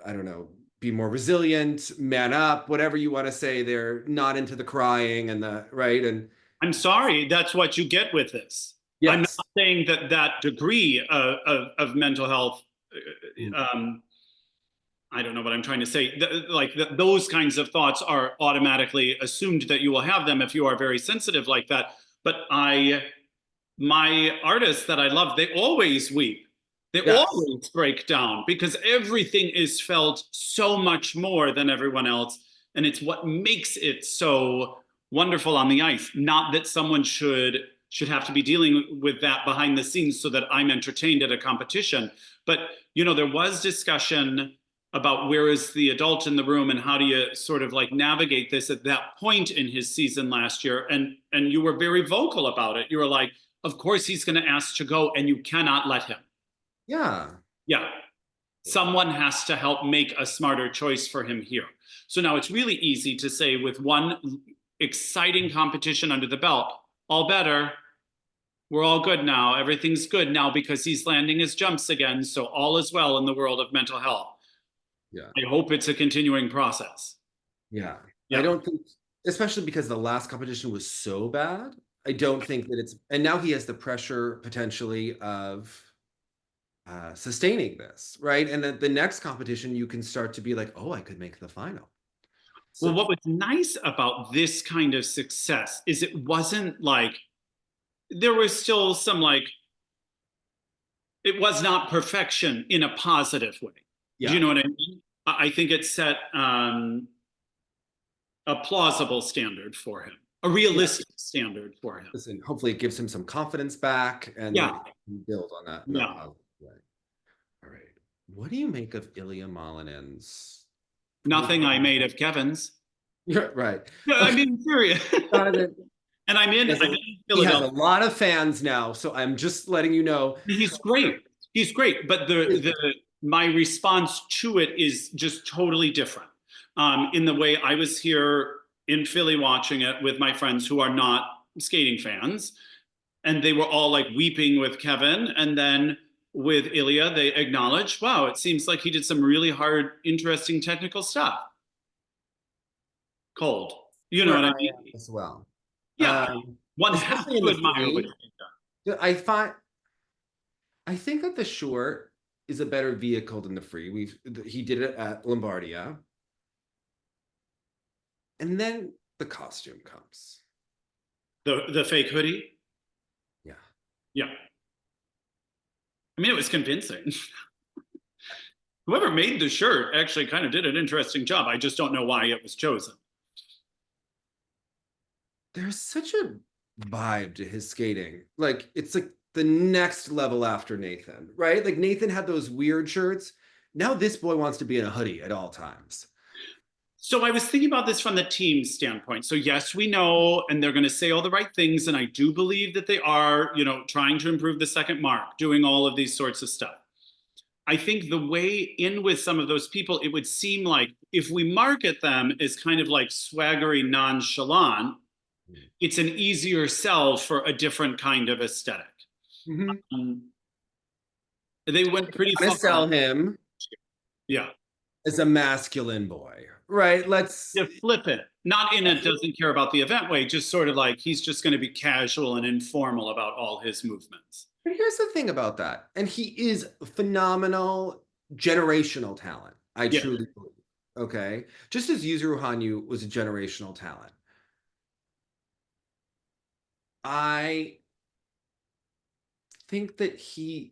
I don't know, be more resilient, man up, whatever you want to say. They're not into the crying and the right. And I'm sorry, that's what you get with this. I'm yes. not saying that that degree of mental health, I don't know what I'm trying to say. Those kinds of thoughts are automatically assumed that you will have them if you are very sensitive like that. But my artists that I love, they always weep. They Yes. always break down because everything is felt so much more than everyone else. And it's what makes it so wonderful on the ice. Not that someone should have to be dealing with that behind the scenes so that I'm entertained at a competition. But there was discussion about where is the adult in the room and how do you sort of like navigate this at that point in his season last year. And you were very vocal about it. You were like, of course he's going to ask to go and you cannot let him. Yeah. Yeah. Someone has to help make a smarter choice for him here. So now it's really easy to say with one exciting competition under the belt, all better. We're all good now. Everything's good now because he's landing his jumps again. So all is well in the world of mental health. Yeah. I hope it's a continuing process. Yeah. Yeah. I don't think, especially because the last competition was so bad, I don't think that it's, and now he has the pressure potentially of sustaining this, right? And then the next competition, you can start to be like, oh, I could make the final. So, Well, what was nice about this kind of success is it wasn't like, there was still some like, it was not perfection in a positive way. yeah. Do you know what I mean? I think it set a plausible standard for him, a realistic standard for him. Listen, hopefully it gives him some confidence back and Yeah. then he can build on that. Yeah. Way. All right. What do you make of Ilia Malinin's? Nothing I made of Kevin's. Right. No, I mean, serious. And I'm in He Philadelphia. has a lot of fans now, so I'm just letting you know. He's great. He's great. But my response to it is just totally different. In the way I was here in Philly watching it with my friends who are not skating fans, and they were all like weeping with Kevin. And then with Ilia, they acknowledged, wow, it seems like he did some really hard, interesting technical stuff. Cold. You know what I mean? As well. Yeah. One has Especially in to the admire what free, you've done. I think that the short is a better vehicle than the free. He did it at Lombardia. And then the costume comes. The fake hoodie? Yeah. Yeah. I mean, it was convincing. Whoever made the shirt actually kind of did an interesting job. I just don't know why it was chosen. There's such a vibe to his skating. Like, it's like the next level after Nathan, right? Like, Nathan had those weird shirts. Now this boy wants to be in a hoodie at all times. So I was thinking about this from the team standpoint. So yes, we know, and they're going to say all the right things, and I do believe that they are, you know, trying to improve the second mark, doing all of these sorts of stuff. I think the way in with some of those people, it would seem like if we market them as kind of like swaggery, nonchalant, it's an easier sell for a different kind of aesthetic. They went pretty far. Sell him. Yeah. As a masculine boy, right? Let's flip it. Not in a doesn't care about the event way, just sort of like he's just going to be casual and informal about all his movements. But here's the thing about that. And he is phenomenal generational talent. I truly believe. Okay. Just as Yuzuru Hanyu was a generational talent. I think that he's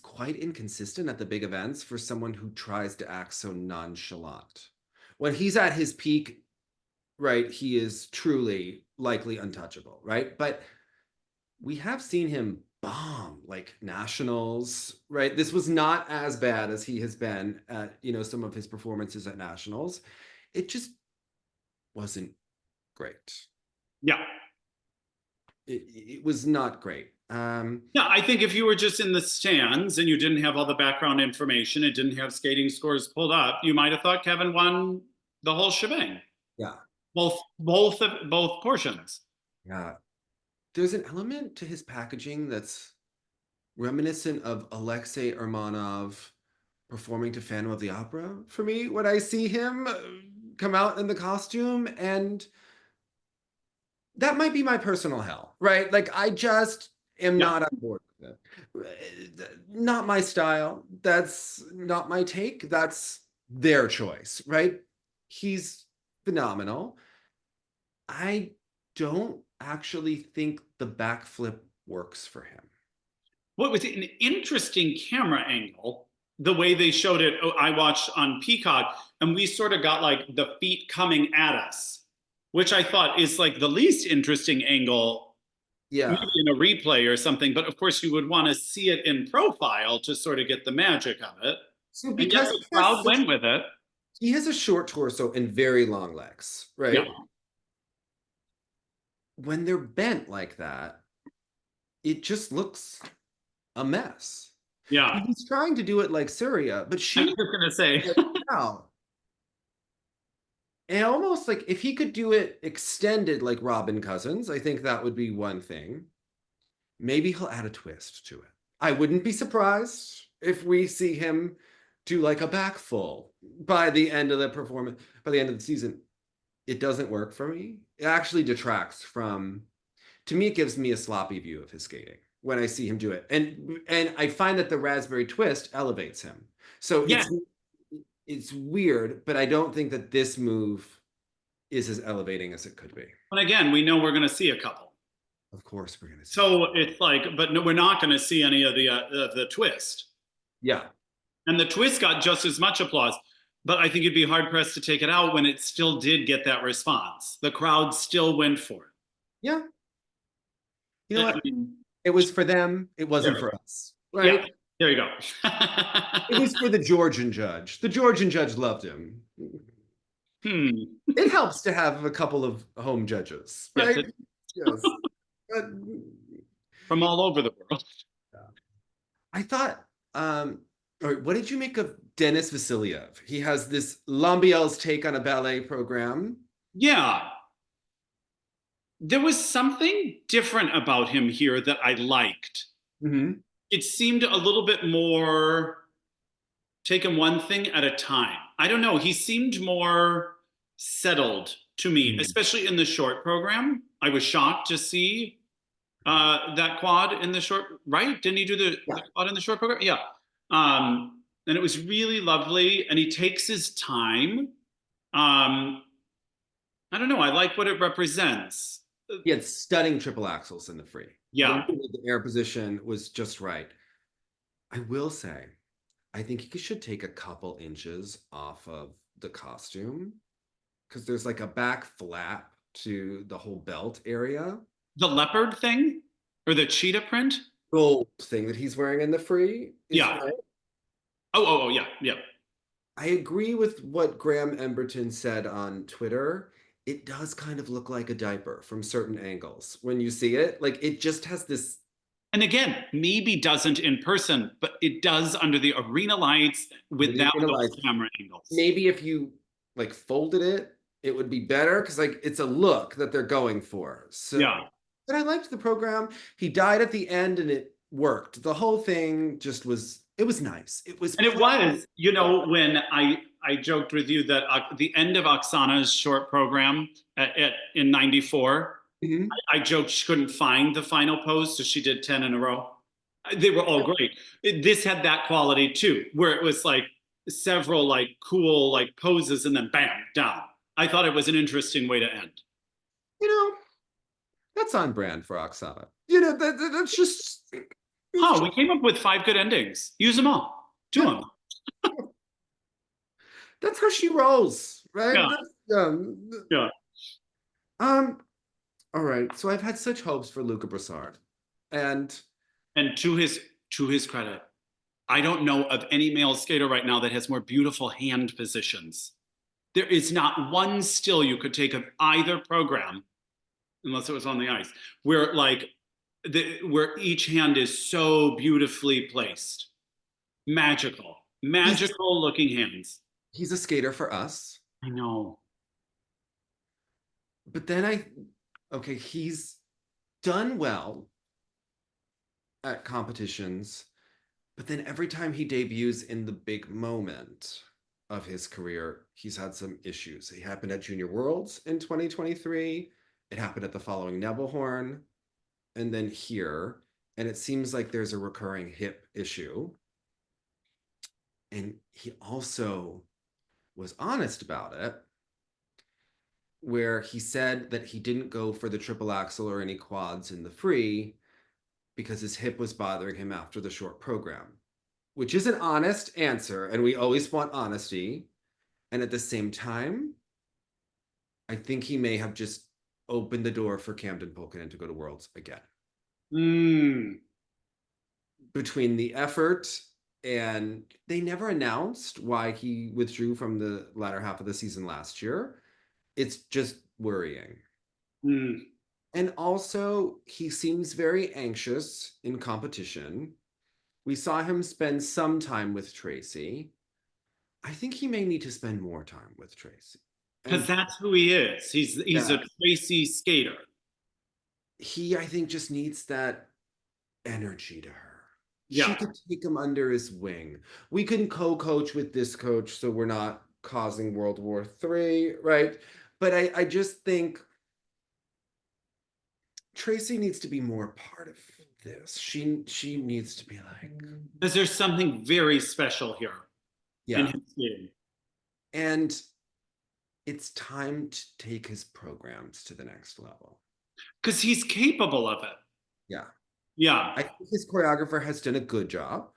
quite inconsistent at the big events for someone who tries to act so nonchalant. When he's at his peak, right, he is truly likely untouchable, right? But we have seen him bomb like nationals, right? This was not as bad as he has been at, you know, some of his performances at nationals. It just wasn't great. Yeah. It was not great. Yeah, I think if you were just in the stands and you didn't have all the background information, it didn't have skating scores pulled up, you might have thought Kevin won the whole shebang. Yeah. Both portions. Yeah. There's an element to his packaging that's reminiscent of Alexei Urmanov performing to Phantom of the Opera for me when I see him come out in the costume, and that might be my personal hell, right? Like I just am not on board with it. Not my style. That's not my take. That's their choice, right? He's phenomenal. I don't actually think the backflip works for him. What was an interesting camera angle, the way they showed it, I watched on Peacock, and we sort of got like the feet coming at us, which I thought is like the least interesting angle. Yeah. Maybe in a replay or something, but of course you would want to see it in profile to sort of get the magic of it. So because the crowd went with it. He has a short torso and very long legs, right? Yeah. When they're bent like that, it just looks a mess. Yeah. He's trying to do it like Surya, but she I was just gonna say wow. And almost like if he could do it extended like Robin Cousins, I think that would be one thing. Maybe he'll add a twist to it. I wouldn't be surprised if we see him do like a back full by the end of the performance, by the end of the season. It doesn't work for me. It actually detracts from, to me, it gives me a sloppy view of his skating when I see him do it. And I find that the raspberry twist elevates him. So it's weird, but I don't think that this move is as elevating as it could be. And again, we know we're going to see a couple. Of course we're going to see. So it's like, but no, we're not going to see any of the twist. Yeah. And the twist got just as much applause, but I think you'd be hard pressed to take it out when it still did get that response. The crowd still went for it. Yeah. You know what? It was for them. It wasn't for us. Right? Yeah. There you go. It was for the Georgian judge. The Georgian judge loved him. It helps to have a couple of home judges, right? Yes. From all over the world. I thought, what did you make of Denis Vasilyev? He has this Lambiel's take on a ballet program. Yeah. There was something different about him here that I liked. Mm-hmm. It seemed a little bit more taking one thing at a time. I don't know. He seemed more settled to me, especially in the short program. I was shocked to see that quad in the short, right? Didn't he do the quad in the short program? Yeah. And it was really lovely. And he takes his time. I don't know. I like what it represents. He had stunning triple axels in the free. Yeah. The air position was just right. I will say, I think he should take a couple inches off of the costume because there's like a back flap to the whole belt area. The leopard thing or the cheetah print? Gold thing that he's wearing in the free. Yeah. Right. Oh, yeah. Yeah. I agree with what Graham Emberton said on Twitter. It does kind of look like a diaper from certain angles when you see it. Like it just has this And again, maybe doesn't in person, but it does under the arena lights with really that those realized camera angles. maybe if you like folded it, it would be better because like it's a look that they're going for. So, Yeah. but I liked the program. He died at the end and it worked. The whole thing just was it was nice. It was And it was, you know, when I joked with you that the end of Oksana's short program in '94, Mhm. I joked she couldn't find the final pose, so she did 10 in a row. They were all great. This had that quality too, where it was like several like cool like poses and then bam, down. I thought it was an interesting way to end. You know, that's on brand for Oksana. You know, that's just it's Oh, just we came up with 5 good endings. Use them all. Do yeah, them. that's how she rolls, right? Yeah, yeah. Um, all right. So I've had such hopes for Luca Brassard. And And to his credit, I don't know of any male skater right now that has more beautiful hand positions. There is not one still you could take of either program, unless it was on the ice, where like where each hand is so beautifully placed. Magical, he's magical looking hands. he's a skater for us. I know. But then okay, he's done well at competitions, but then every time he debuts in the big moment of his career, he's had some issues. It happened at Junior Worlds in 2023. It happened at the following Nebelhorn, and then here. And it seems like there's a recurring hip issue. And he also was honest about it, where he said that he didn't go for the triple axel or any quads in the free because his hip was bothering him after the short program, which is an honest answer. And we always want honesty. And at the same time, I think he may have just opened the door for Camden Pulkinen to go to Worlds again. Mm. Between the effort and they never announced why he withdrew from the latter half of the season last year. It's just worrying. Mm. And also, he seems very anxious in competition. We saw him spend some time with Tracy. I think he may need to spend more time with Tracy. Because And that's who he is. He's yeah, a Tracy skater. he, I think, just needs that energy to her. She Yeah. could take him under his wing. We can co-coach with this coach so we're not causing World War III, right? But I just think Tracy needs to be more part of this. She needs to be like, Because there's something very special here in yeah. his skating. And it's time to take his programs to the next level. Because he's capable of it. Yeah. Yeah. I think his choreographer has done a good job.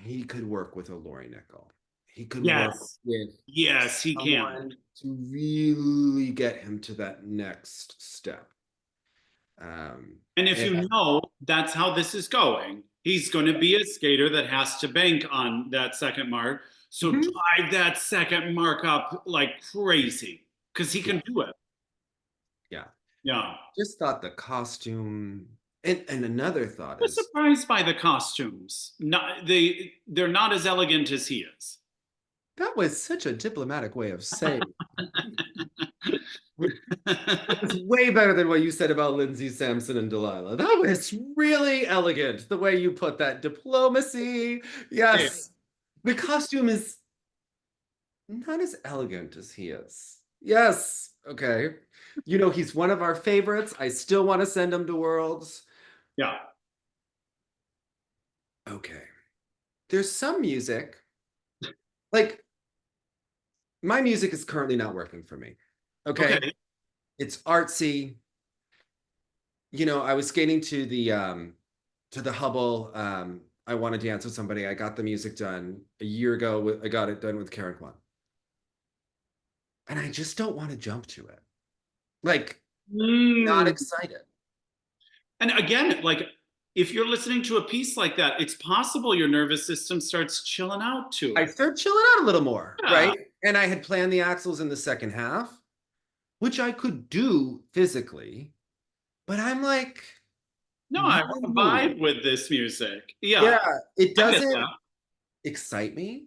He could work with a Lori Nickel. He could work Yes. with Yes, he can. someone to really get him to that next step. And if And you know that's how this is going, he's going to be a skater that has to bank on that second mark. So Mhm. drive that second mark up like crazy because he Yeah, can do it. yeah. Yeah. Just thought the costume and another thought I was is surprised by the costumes. Not they're not as elegant as he is. that was such a diplomatic way of saying that was way better than what you said about Lindsay Sampson and Delilah. That was really elegant, the way you put that diplomacy. Yeah. Yes, the costume is not as elegant as he is. Yes, okay. You know, he's one of our favorites. I still want to send him to Worlds. Yeah. Okay. There's some music, like my music is currently not working for me. Okay. Okay. It's artsy. You know, I was skating to the Hubble. I want to dance with somebody. I got the music done a year ago. I got it done with Karen Kwan. And I just don't want to jump to it. Like, not Mm. excited. And again, like if you're listening to a piece like that, it's possible your nervous system starts chilling out to I it. start chilling out a little more, Yeah. right? And I had planned the axles in the second half, which I could do physically, but I'm like, No, I not want in to the mood. vibe with this music. Yeah, Yeah, it I get doesn't that. excite me,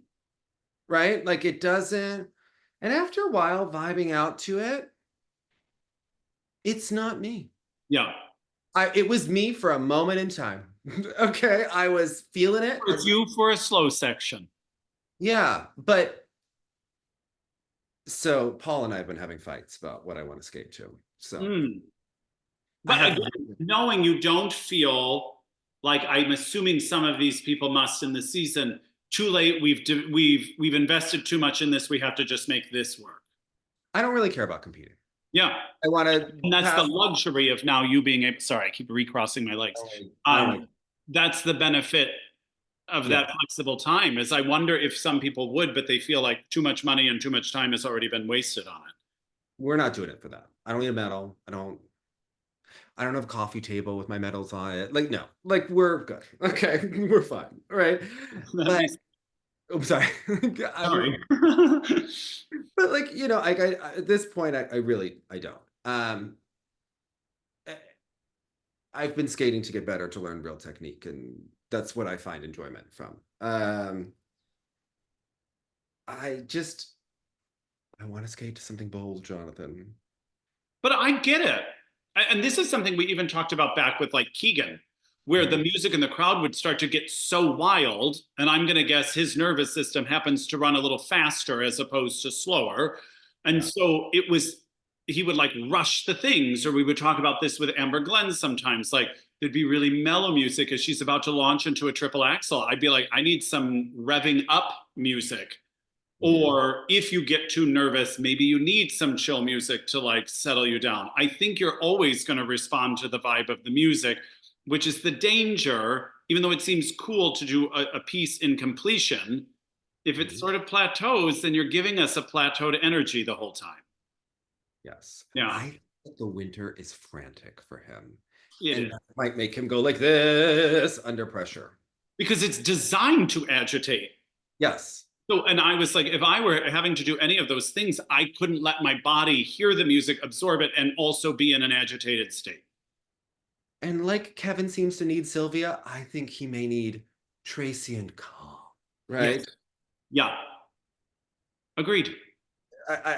right? Like it doesn't. And after a while, vibing out to it, it's not me. Yeah. It was me for a moment in time. Okay, I was feeling it. It's you for a slow section. Yeah, but so Paul and I have been having fights about what I want to skate to. So Mm. I But have again, knowing you don't feel like I'm assuming some of these people must in the season, too late, we've invested too much in this, we have to just make this work. I don't really care about competing. Yeah. I want to And that's the luxury of now you being able, sorry, I keep recrossing my legs. That's the benefit of that flexible time is I wonder if some people would, but they feel like too much money and too much time has already been wasted on it. We're not doing it for that. I don't need a medal. I don't have a coffee table with my medals on it. Like, no, like we're good. Okay, we're fine. Right. But I'm sorry. Sorry. But like, you know, like I at this point, I really I don't. I've been skating to get better to learn real technique, and that's what I find enjoyment from. I want to skate to something bold, Jonathan. But I get it. And this is something we even talked about back with like Keegan, where the music in the crowd would start to get so wild. And I'm going to guess his nervous system happens to run a little faster as opposed to slower. And so he would like rush the things, or we would talk about this with Amber Glenn sometimes. Like there'd be really mellow music as she's about to launch into a triple axel. I'd be like, I need some revving up music. Or if you get too nervous, maybe you need some chill music to like settle you down. I think you're always going to respond to the vibe of the music, which is the danger, even though it seems cool to do a piece in completion. If it sort of plateaus, then you're giving us a plateaued energy the whole time. Yes. Yeah. I think the winter is frantic for him. Yeah. And that might make him go like this under pressure. Because it's designed to agitate. Yes. So, and I was like, if I were having to do any of those things, I couldn't let my body hear the music, absorb it, and also be in an agitated state. And like Kevin seems to need Sylvia, I think he may need Tracy and calm, right? Yes. Yeah. Agreed.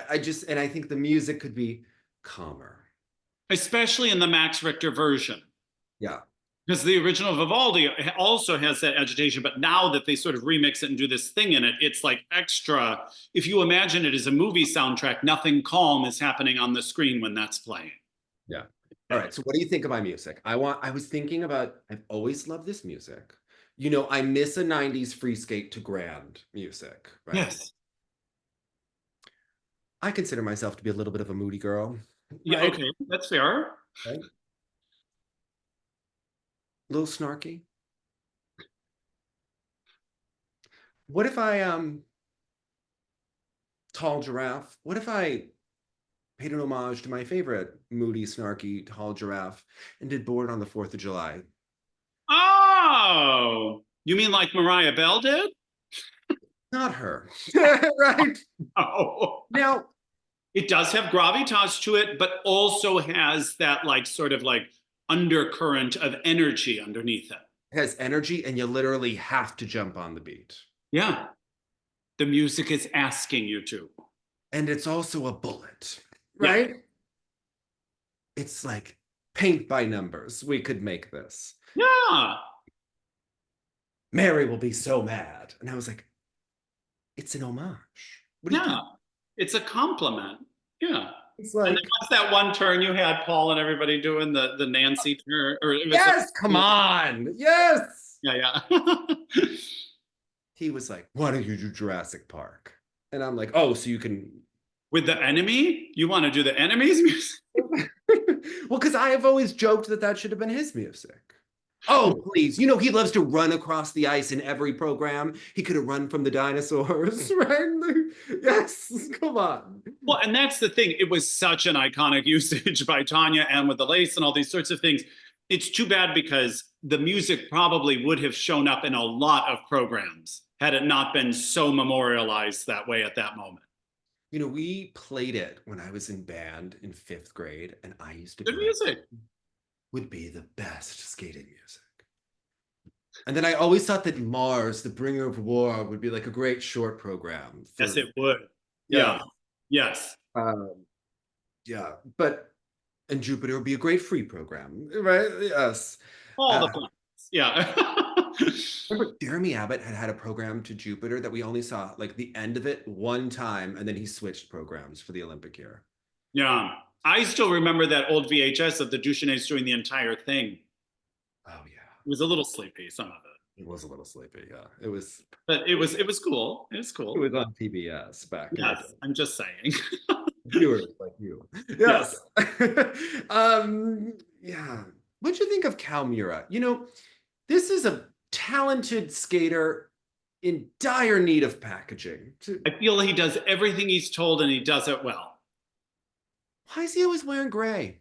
I just, and I think the music could be calmer. Especially in the Max Richter version. Yeah. Because the original Vivaldi also has that agitation, but now that they sort of remix it and do this thing in it, it's like extra. If you imagine it as a movie soundtrack, nothing calm is happening on the screen when that's playing. Yeah. All right. So what do you think of my music? I was thinking about, I've always loved this music. You know, I miss a 90s free skate to grand music, right? Yes. I consider myself to be a little bit of a moody girl. Yeah, right? okay, that's fair. Right? A little snarky. What if I tall giraffe? What if I paid an homage to my favorite moody, snarky, tall giraffe and did Born on the 4th of July? Oh, you mean like Mariah Bell did? Not her. Right? Oh. Now, it does have gravitas to it, but also has that like sort of like undercurrent of energy underneath it. It has energy and you literally have to jump on the beat. Yeah. The music is asking you to. And it's also a bullet, right? Yeah. It's like paint by numbers. We could make this. Yeah. Mary will be so mad. And I was like, it's an homage. What do you think? It's a compliment. Yeah. It's like, and then what's that one turn you had, Paul, and everybody doing the Nancy turn? Or yes, come on. Yes. Yeah. He was like, why don't you do Jurassic Park? And I'm like, oh, so you can. With the enemy? You want to do the enemy's music? Well, because I have always joked that should have been his music. Oh, please. You know, he loves to run across the ice in every program. He could have run from the dinosaurs, right? Yes, come on. Well, and that's the thing. It was such an iconic usage by Tanya and with Elyce and all these sorts of things. it's too bad because the music probably would have shown up in a lot of programs had it not been so memorialized that way at that moment. You know, we played it when I was in band in 5th grade, and I used to Good be like, music. would be the best skating music. And then I always thought that Mars, the bringer of war, would be like a great short program. Yes, it would. Yeah. Yeah. Yes. Yeah. But, and Jupiter would be a great free program, right? Yes. All the planets. Yeah. Remember, Jeremy Abbott had a program to Jupiter that we only saw like the end of it one time, and then he switched programs for the Olympic year. Yeah. I still remember that old VHS of the Duchesnes doing the entire thing. Oh yeah. It was a little sleepy, some of it. It was a little sleepy, yeah. It was But it was cool. It was cool. it was on PBS back in the Yes, day. I'm just saying. Viewers like you. Yes. Yeah. What'd you think of Cal Miura? You know, this is a talented skater in dire need of packaging. I feel he does everything he's told and he does it well. Why is he always wearing gray?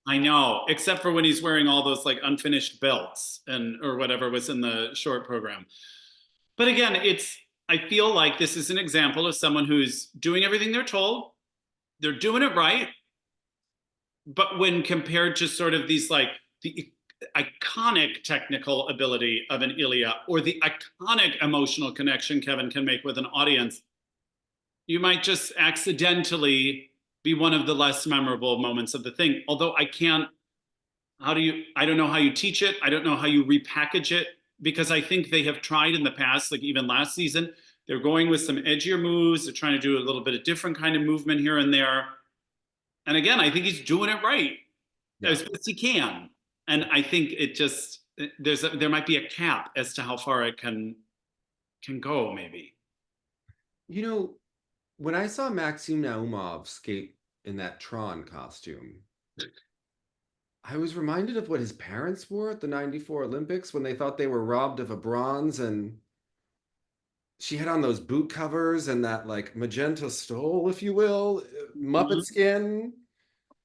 I know, except for when he's wearing all those like unfinished belts and or whatever was in the short program. But again, I feel like this is an example of someone who's doing everything they're told. They're doing it right. But when compared to sort of these like the iconic technical ability of an Ilia or the iconic emotional connection Kevin can make with an audience, you might just accidentally be one of the less memorable moments of the thing. Although I don't know how you teach it. I don't know how you repackage it, because I think they have tried in the past, like even last season, they're going with some edgier moves. They're trying to do a little bit of different kind of movement here and there. And again, I think he's doing it right as best he can. And I think it just, there might be a cap as to how far it can go, maybe. You know, when I saw Maxim Naumov skate in that Tron costume, I was reminded of what his parents wore at the 94 Olympics when they thought they were robbed of a bronze, and she had on those boot covers and that like magenta stole, if you will, Muppet skin.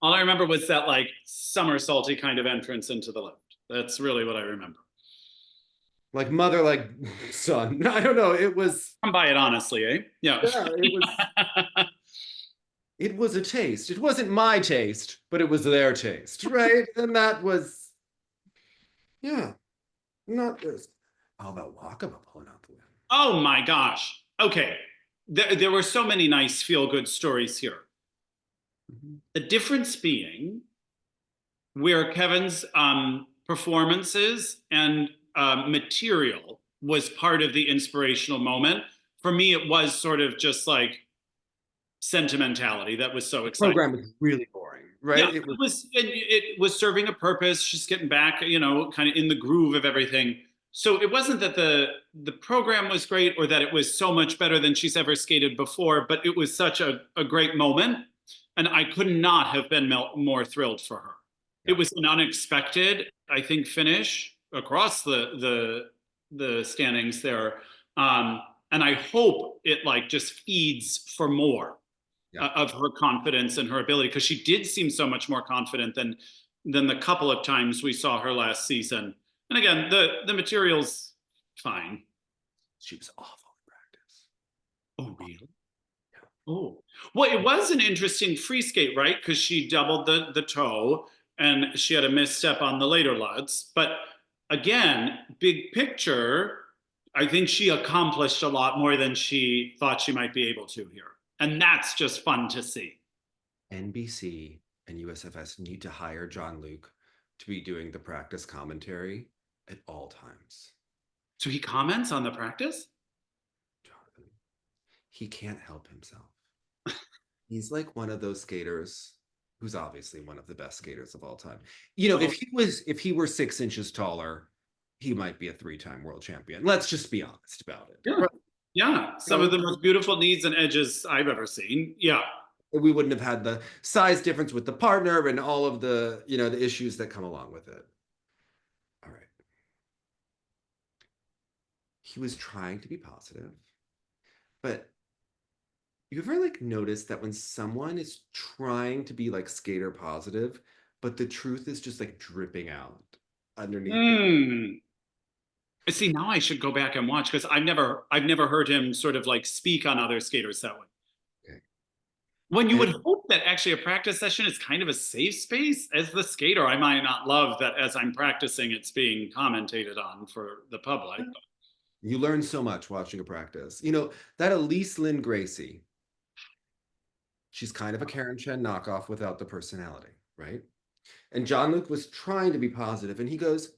All I remember was that like somersaulty kind of entrance into the lift. That's really what I remember. Like mother, like son. I don't know. It was. Come by it honestly, eh? Yeah. Yeah, it was. It was a taste. It wasn't my taste, but it was their taste, right? And that was, yeah, not this. How about Wakaba pulling out the win? Oh my gosh. Okay. There were so many nice feel-good stories here. Mhm. The difference being where Kevin's performances and material was part of the inspirational moment. For me, it was sort of just like sentimentality that was so exciting. The program was really boring, right? Yeah, it was serving a purpose, just getting back, you know, kind of in the groove of everything. So it wasn't that the program was great or that it was so much better than she's ever skated before, but it was such a great moment. And I could not have been more thrilled for her. Yeah. It was an unexpected, I think, finish across the standings there. And I hope it like just feeds for more of her confidence and her ability, because she did seem so much more confident than the couple of times we saw her last season. And again, the material's fine. She was awful in practice. Oh, really? Oh, well, it was an interesting free skate, right? Because she doubled the toe and she had a misstep on the later Lutz. But again, big picture, I think she accomplished a lot more than she thought she might be able to here. And that's just fun to see. NBC and USFS need to hire John Luke to be doing the practice commentary at all times. So he comments on the practice? Jonathan, he can't help himself. He's like one of those skaters who's obviously one of the best skaters of all time. You know, if he were 6 inches taller, he might be a 3-time world champion. Let's just be honest about it. Yeah. Yeah. Some of the most beautiful knees and edges I've ever seen. Yeah. We wouldn't have had the size difference with the partner and all of the, you know, the issues that come along with it. All right. He was trying to be positive, but you ever like notice that when someone is trying to be like skater positive, but the truth is just like dripping out? underneath. Mm. See, now I should go back and watch because I've never heard him sort of like speak on other skaters that way. Okay. When you And would hope that actually a practice session is kind of a safe space. As the skater, I might not love that as I'm practicing, it's being commentated on for the public. you learn so much watching a practice. You know, that Elyce Lynn Gracie, she's kind of a Karen Chen knockoff without the personality, right? And John Luke was trying to be positive, and he goes,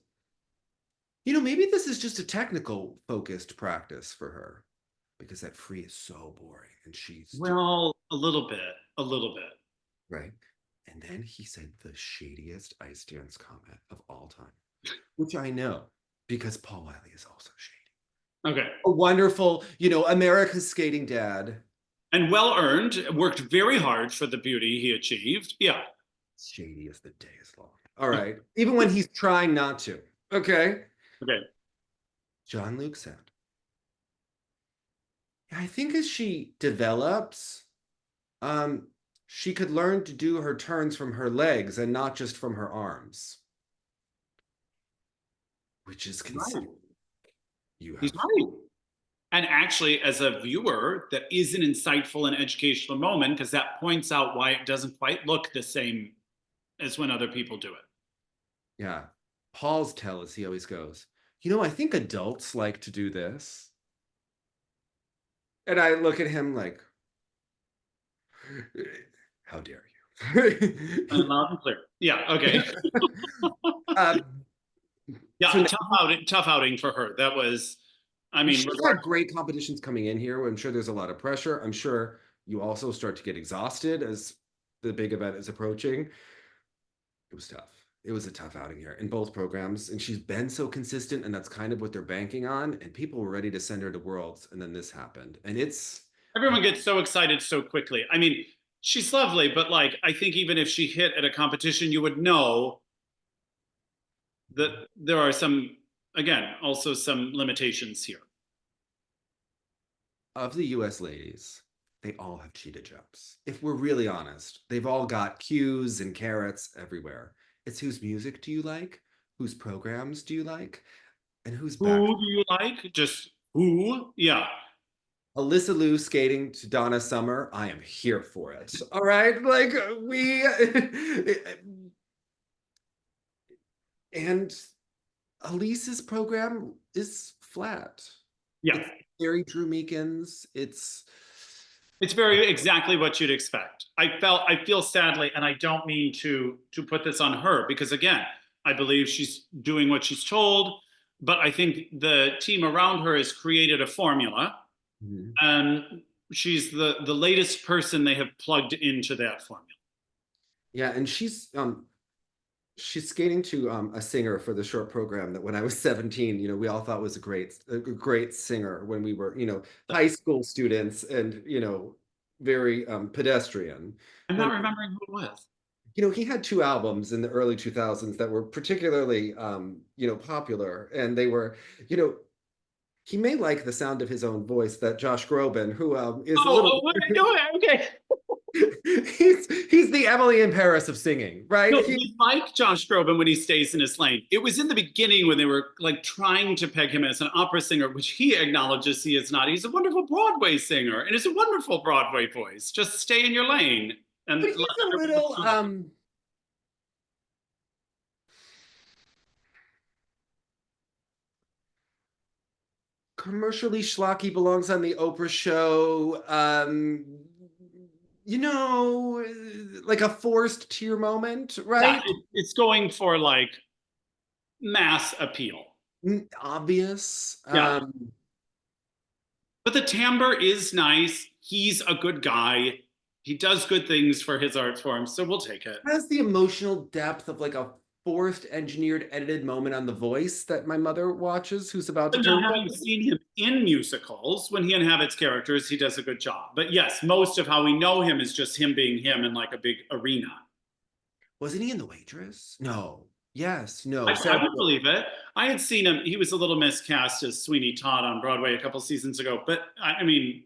you know, maybe this is just a technical focused practice for her because that free is so boring and she's Well, a little bit. right. And then he said the shadiest ice dance comment of all time, which I know because Paul Wiley is also shady. Okay. A wonderful, you know, America's skating dad. And well earned, worked very hard for the beauty he achieved. Yeah. Shady as the day is long. All right. Even when he's trying not to. Okay. Okay. John Luke said, I think as she develops, she could learn to do her turns from her legs and not just from her arms. Which is considerable. He's right. And actually, as a viewer, that is an insightful and educational moment because that points out why it doesn't quite look the same as when other people do it. Yeah. Paul's tell, as he always goes, you know, I think adults like to do this. And I look at him like, how dare you? Loud and clear. Yeah, okay. Yeah, so tough outing for her. That was, I mean, she's got great competitions coming in here. I'm sure there's a lot of pressure. I'm sure you also start to get exhausted as the big event is approaching. It was tough. It was a tough outing here in both programs. And she's been so consistent, and that's kind of what they're banking on. And people were ready to send her to Worlds, and then this happened. And everyone gets so excited so quickly. I mean, she's lovely, but like, I think even if she hit at a competition, you would know that there are some, again, also some limitations here. Of the US ladies, they all have cheetah jumps. If we're really honest, they've all got cues and carrots everywhere. It's whose music do you like? Whose programs do you like? And who's back? Who do you like? Just who? Yeah. Alyssa Liu skating to Donna Summer. I am here for it. All right. Like and Elyce's program is flat. Yeah. It's very Drew Meekins. It's very exactly what you'd expect. I feel sadly, and I don't mean to put this on her because again, I believe she's doing what she's told, but I think the team around her has created a formula, and she's the latest person they have plugged into that formula. Yeah, and she's skating to a singer for the short program that when I was 17, you know, we all thought was a great singer when we were, you know, high school students and, you know, very pedestrian. I'm not remembering who it was. You know, he had 2 albums in the early 2000s that were particularly, you know, popular. And they were, you know, he may like the sound of his own voice, that Josh Groban, who is a little... what are you doing? Okay. he's the Emily in Paris of singing, right? No, he's like Josh Groban when he stays in his lane. It was in the beginning when they were like trying to peg him as an opera singer, which he acknowledges he is not. He's a wonderful Broadway singer, and it's a wonderful Broadway voice. Just stay in your lane. And but he's a little commercially schlocky, belongs on the Oprah show. You know, like a forced tear moment, right? Yeah, it's going for like mass appeal. Obvious. Yeah. But the timbre is nice. He's a good guy. He does good things for his art form, so we'll take it. Has the emotional depth of like a forced, engineered, edited moment on The Voice that my mother watches, who's about to turn. Having seen him in musicals, when he inhabits characters, he does a good job. But yes, most of how we know him is just him being him in like a big arena. Wasn't he in The Waitress? No. Yes. No. I would believe it. I had seen him. He was a little miscast as Sweeney Todd on Broadway a couple seasons ago. But I mean,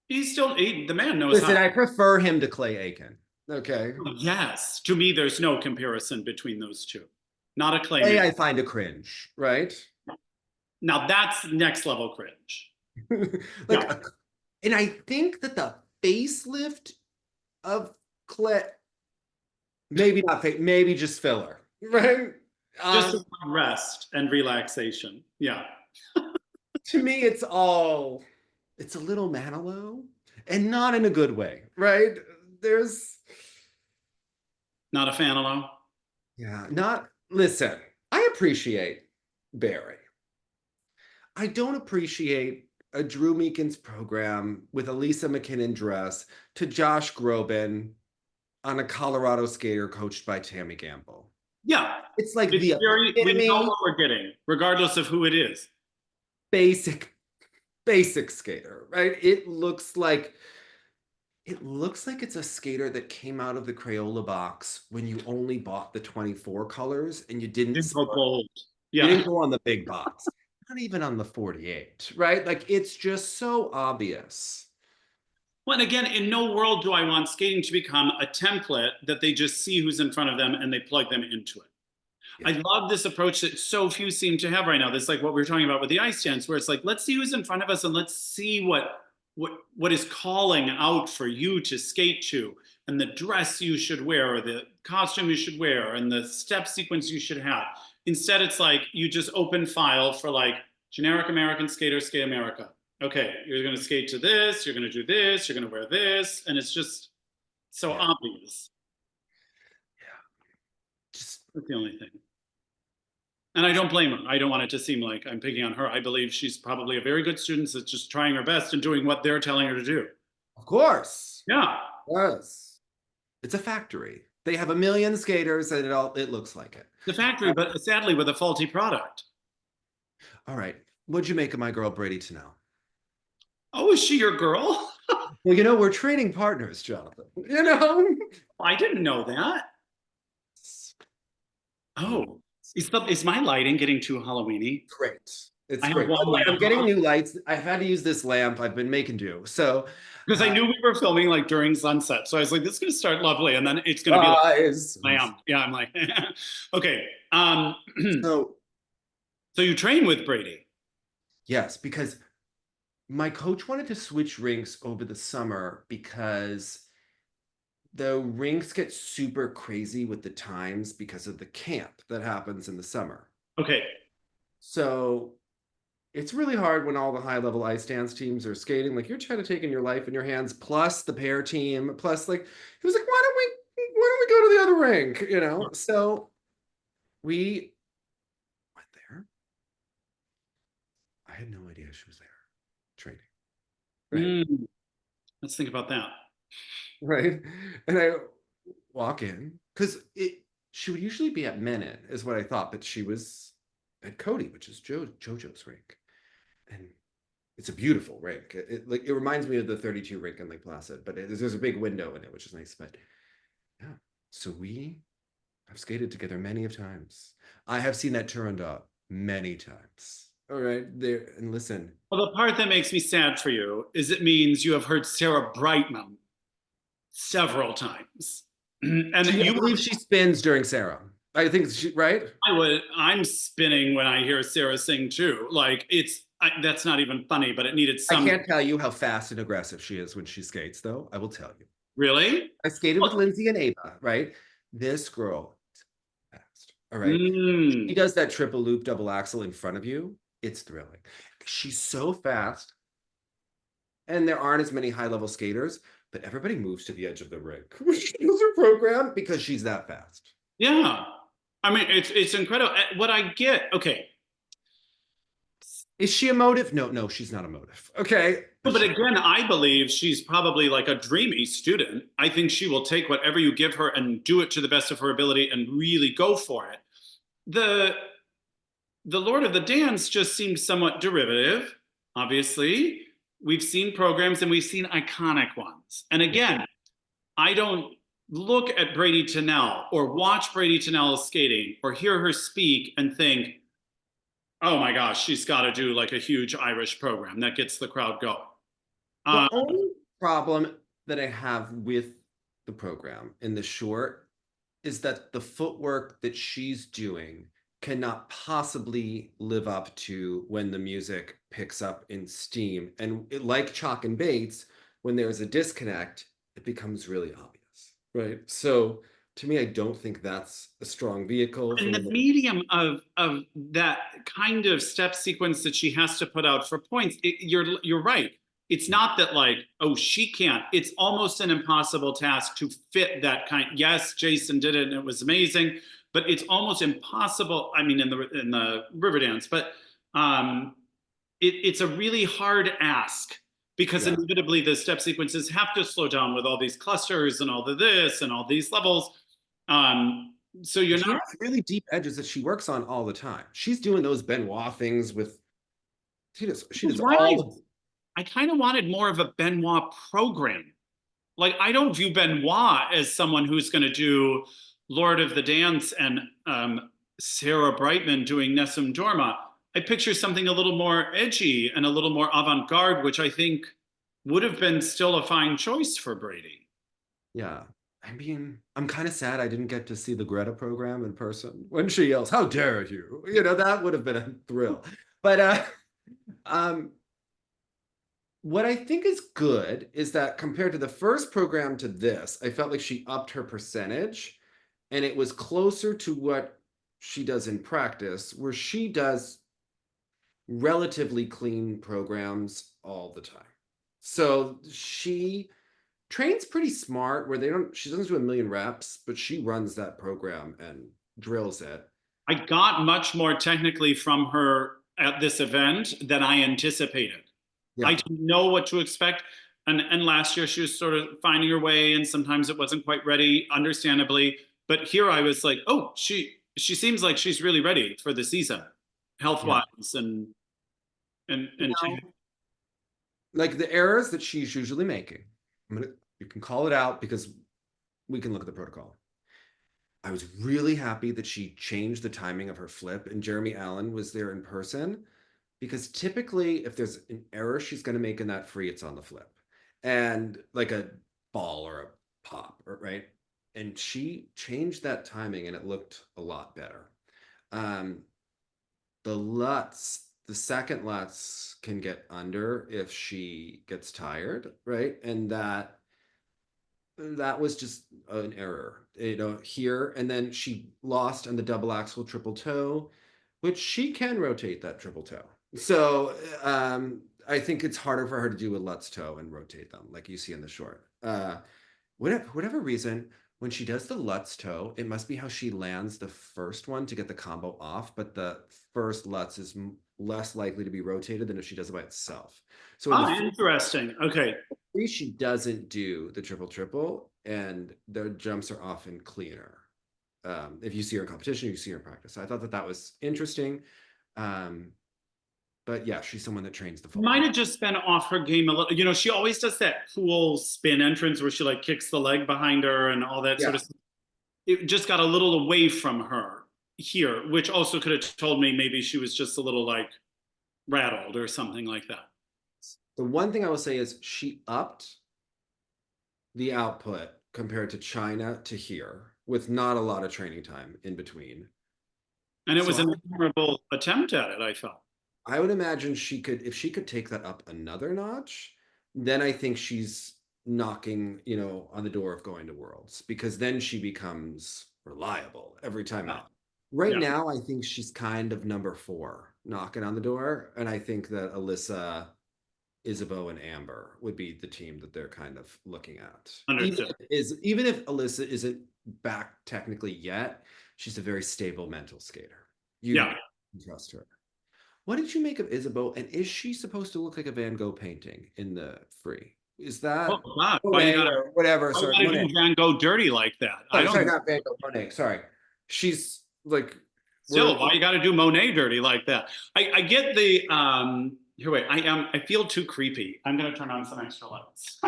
he's still the man knows. Listen, I prefer him to Clay Aiken. Okay. Yes. To me, there's no comparison between those two. not a claymation. I find a cringe, right? Now that's next level cringe. Like, Yeah. and I think that the facelift of Clay, maybe not fake, maybe just filler, right? Just rest and relaxation. Yeah. To me, it's a little Manilow, and not in a good way, right? There's, Not a fan of yeah, not, listen, I appreciate Barry. I don't appreciate a Drew Meekins program with a Lisa McKinnon dress to Josh Groban on a Colorado skater coached by Tammy Gamble. Yeah. It's like It's the very, we know epitome what we're getting, regardless of who it is. basic skater, right? It looks like it's a skater that came out of the Crayola box when you only bought the 24 colors and you didn't It's so bold. you Yeah. didn't go on the big box. Not even on the 48, right? Like it's just so obvious. Well, and again, in no world do I want skating to become a template that they just see who's in front of them and they plug them into it. Yeah. I love this approach that so few seem to have right now. This is like what we were talking about with the ice dance, where it's like, let's see who's in front of us and let's see what is calling out for you to skate to, and the dress you should wear, or the costume you should wear, and the step sequence you should have. Instead, it's like you just open file for like generic American skater, skate America. Okay, you're going to skate to this, you're going to do this, you're going to wear this, and it's just so obvious. Just That's the only thing. And I don't blame her. I don't want it to seem like I'm picking on her. I believe she's probably a very good student that's just trying her best and doing what they're telling her to do. of course. Yeah. Yes. It's a factory. They have a million skaters and it looks like it. The factory, but sadly with a faulty product. All right. What'd you make of my girl Bradie Tennell? Oh, is she your girl? Well, we're training partners, Jonathan. I didn't know that. Oh, is my lighting getting too Halloweeny? Great. It's I great. have By the way, one I'm lamp getting on. new lights. I've had to use this lamp. I've been making do. So Because I knew we were filming like during sunset. So I was like, this is going to start lovely. And then it's going to be like, lamp. Yeah, I'm like, okay. So So you train with Bradie? yes, because my coach wanted to switch rinks over the summer because the rinks get super crazy with the times because of the camp that happens in the summer. Okay. So it's really hard when all the high-level ice dance teams are skating. Like you're trying to take in your life in your hands, plus the pair team, plus like he was like, why don't we go to the other rink? So we went there. I had no idea she was there training. Right. Let's think about that. Right. And I walk in because she would usually be at Menin, is what I thought, but she was at Cody, which is JoJo's rink. And it's a beautiful rink. It reminds me of the 32 rink in Lake Placid, but there's a big window in it, which is nice. But yeah, so we have skated together many of times. I have seen that Turandot many times. All right, there, and listen. Well, the part that makes me sad for you is it means you have heard Sarah Brightman several times. And I believe she spins during Sarah. I think right? I'm spinning when I hear Sarah sing too. Like that's not even funny, but it needed some. I can't tell you how fast and aggressive she is when she skates, though. I will tell you. Really? I skated with Lindsay and Ava, right? This girl is fast. All right. She does that triple loop double axel in front of you. It's thrilling. She's so fast. And there aren't as many high-level skaters, but everybody moves to the edge of the rink. She does her program because she's that fast. Yeah. I mean, it's incredible. What I get, okay. Is she emotive? No, she's not emotive. Okay. But again, I believe she's probably like a dreamy student. I think she will take whatever you give her and do it to the best of her ability and really go for it. The Lord of the Dance just seems somewhat derivative, obviously. We've seen programs and we've seen iconic ones. And again, I don't look at Bradie Tennell or watch Bradie Tennell skating or hear her speak and think, oh my gosh, she's got to do like a huge Irish program that gets the crowd going. The only problem that I have with the program in the short is that the footwork that she's doing cannot possibly live up to when the music picks up in steam. And like Chock and Bates, when there's a disconnect, it becomes really obvious, right? So to me, I don't think that's a strong vehicle for And the when medium of that kind of step sequence that she has to put out for points, you're right. It's not that like, oh, she can't. It's almost an impossible task to fit that kind. Yes, Jason did it and it was amazing, but it's almost impossible. I mean, in the river dance, but it's a really hard ask because yeah. inevitably the step sequences have to slow down with all these clusters and all the this and all these levels. So you're And she not. has really deep edges that she works on all the time. She's doing those Benoit things with she does Why all of I kind of wanted more of a Benoit program. Like I don't view Benoit as someone who's going to do Lord of the Dance and Sarah Brightman doing Nessun Dorma. I picture something a little more edgy and a little more avant-garde, which I think would have been still a fine choice for Bradie. yeah. I mean, I'm kind of sad I didn't get to see the Greta program in person when she yells, "How dare you!" You know, that would have been a thrill. But um, what I think is good is that compared to the first program to this, I felt like she upped her percentage and it was closer to what she does in practice, where she does relatively clean programs all the time. So she trains pretty smart where she doesn't do a million reps, but she runs that program and drills it. I got much more technically from her at this event than I anticipated. I Yeah. didn't know what to expect. And last year she was sort of finding her way, and sometimes it wasn't quite ready, understandably. But here I was like, oh, she seems like she's really ready for the season, health Yeah. wise, and Now, like the errors that she's usually making, you can call it out because we can look at the protocol. I was really happy that she changed the timing of her flip and Jeremy Allen was there in person because typically if there's an error she's going to make in that free, it's on the flip and like a ball or a pop, right? And she changed that timing and it looked a lot better. Um, the second Lutz can get under if she gets tired, right? And that was just an error, here. And then she lost on the double axel triple toe, which she can rotate that triple toe. So I think it's harder for her to do a Lutz toe and rotate them, like you see in the short. Whatever reason, when she does the Lutz toe, it must be how she lands the first one to get the combo off, but the first Lutz is less likely to be rotated than if she does it by itself. So in the interesting. Okay. she doesn't do the triple triple, and the jumps are often cleaner. If you see her in competition, you see her in practice. So I thought that was interesting. But yeah, she's someone that trains the full. Might have just been off her game a little. You know, she always does that cool spin entrance where she like kicks the leg behind her and all that sort of stuff. It just got a little away from her here, which also could have told me maybe she was just a little like rattled or something like that. The one thing I will say is she upped the output compared to China to here with not a lot of training time in between. And it was a memorable attempt at it, I felt. I would imagine if she could take that up another notch, then I think she's knocking, on the door of going to Worlds because then she becomes reliable every time out. Right now, I think she's kind of number 4 knocking on the door. And I think that Alyssa, Isabeau, and Amber would be the team that they're kind of looking at. Even if Alyssa isn't back technically yet, she's a very stable mental skater. You can trust her. What did you make of Isabeau? And is she supposed to look like a Van Gogh painting in the free? Is that or whatever? Sorry, why do Van Gogh dirty like that? Sorry, not Van Gogh, Monet. Sorry, she's like. Still, why you got to do Monet dirty like that? I get the here. Wait, I feel too creepy. I'm gonna turn on some extra lights.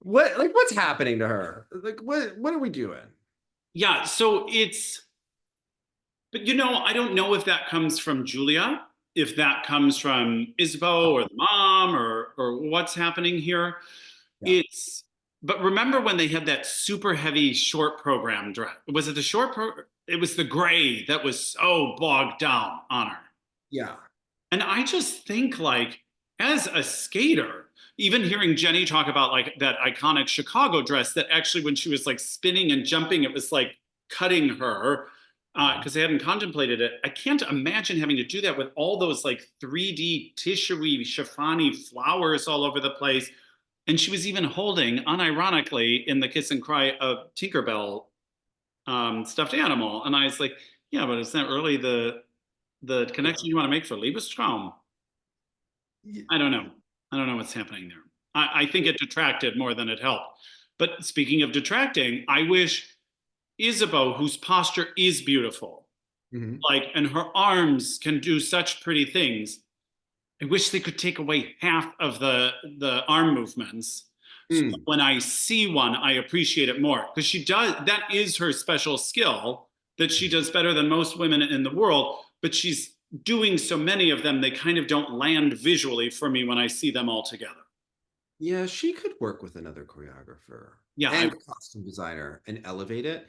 What's happening to her? Like what are we doing? Yeah, so but I don't know if that comes from Julia, if that comes from Isabeau or the mom or what's happening here. Yeah. But remember when they had that super heavy short program dress? Was it the short It was the gray that was so bogged down on her. Yeah. And I just think like as a skater, even hearing Jenny talk about like that iconic Chicago dress that actually when she was like spinning and jumping, it was like cutting her because they hadn't contemplated it. I can't imagine having to do that with all those like 3D tissuey, chiffony flowers all over the place. And she was even holding, unironically, in the Kiss and Cry, a Tinkerbell stuffed animal. And I was like, yeah, but isn't that really the connection you want to make for Liebestraum? I don't know. I don't know what's happening there. I think it detracted more than it helped. But speaking of detracting, I wish Isabeau, whose posture is beautiful, like, and her arms can do such pretty things. I wish they could take away half of the arm movements. So when I see one, I appreciate it more because she does. That is her special skill that she does better than most women in the world. But she's doing so many of them, they kind of don't land visually for me when I see them all together. Yeah, she could work with another choreographer Yeah, and costume designer and elevate it.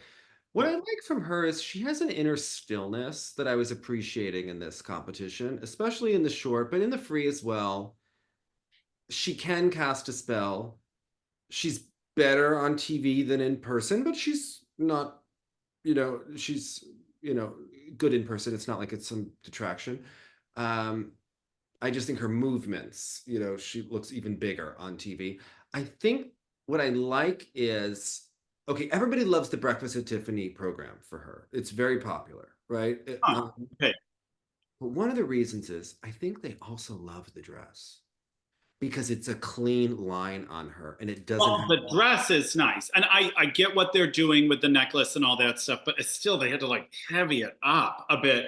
What I like from her is she has an inner stillness that I was appreciating in this competition, especially in the short, but in the free as well. She can cast a spell. She's better on TV than in person, but she's not, she's, good in person. It's not like it's some detraction. Um, I just think her movements, she looks even bigger on TV. I think what I like is, okay, everybody loves the Breakfast at Tiffany program for her. It's very popular, right? okay. But one of the reasons is I think they also love the dress because it's a clean line on her and it doesn't Well, have the dress is nice. And I get what they're doing with the necklace and all that stuff, but it's still, they had to like heavy it up a bit.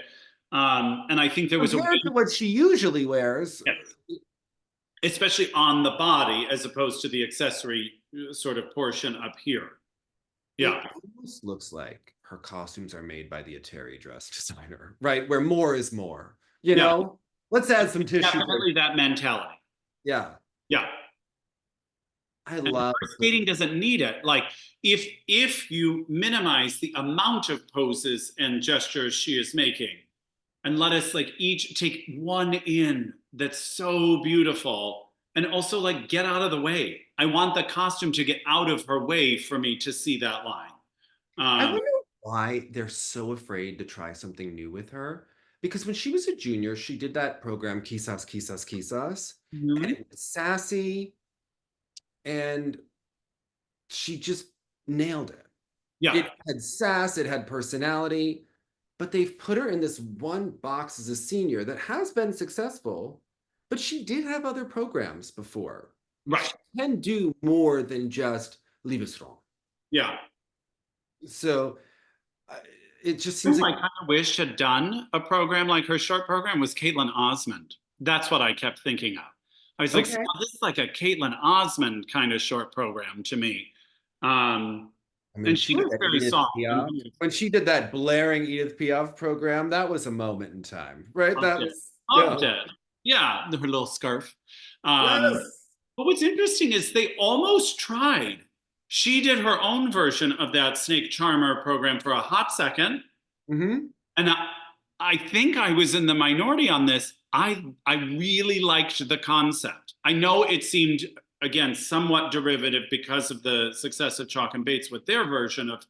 And I think there was a way, compared to what she usually wears. especially on the body, as opposed to the accessory sort of portion up here. Yeah. It almost looks like her costumes are made by the Atari dress designer, right? Where more is more, Yeah. Let's add some tissue. Definitely that mentality. Yeah. Yeah. I And love skating doesn't need it. Like if you minimize the amount of poses and gestures she is making, and let us like each take one in that's so beautiful, and also like get out of the way. I want the costume to get out of her way for me to see that line. I wonder why they're so afraid to try something new with her. Because when she was a junior, she did that program, Quizás, Quizás, Quizás, and it was sassy, and she just nailed it. Yeah. It had sass, it had personality, but they've put her in this one box as a senior that has been successful, but she did have other programs before. Right. She can do more than just Liebesraum. Yeah. So it just seems like I kind of wish had done a program like her short program was Caitlin Osmond. That's what I kept thinking of. I was like, okay. oh, this is like a Caitlin Osmond kind of short program to me. And she was very soft. When she did that blaring Edith Piaf program, that was a moment in time, right? Loved it. Loved it. Yeah, her little scarf. Yes. But what's interesting is they almost tried. She did her own version of that Snake Charmer program for a hot second. And I think I was in the minority on this. I really liked the concept. I know it seemed, again, somewhat derivative because of the success of Chock and Bates with their version of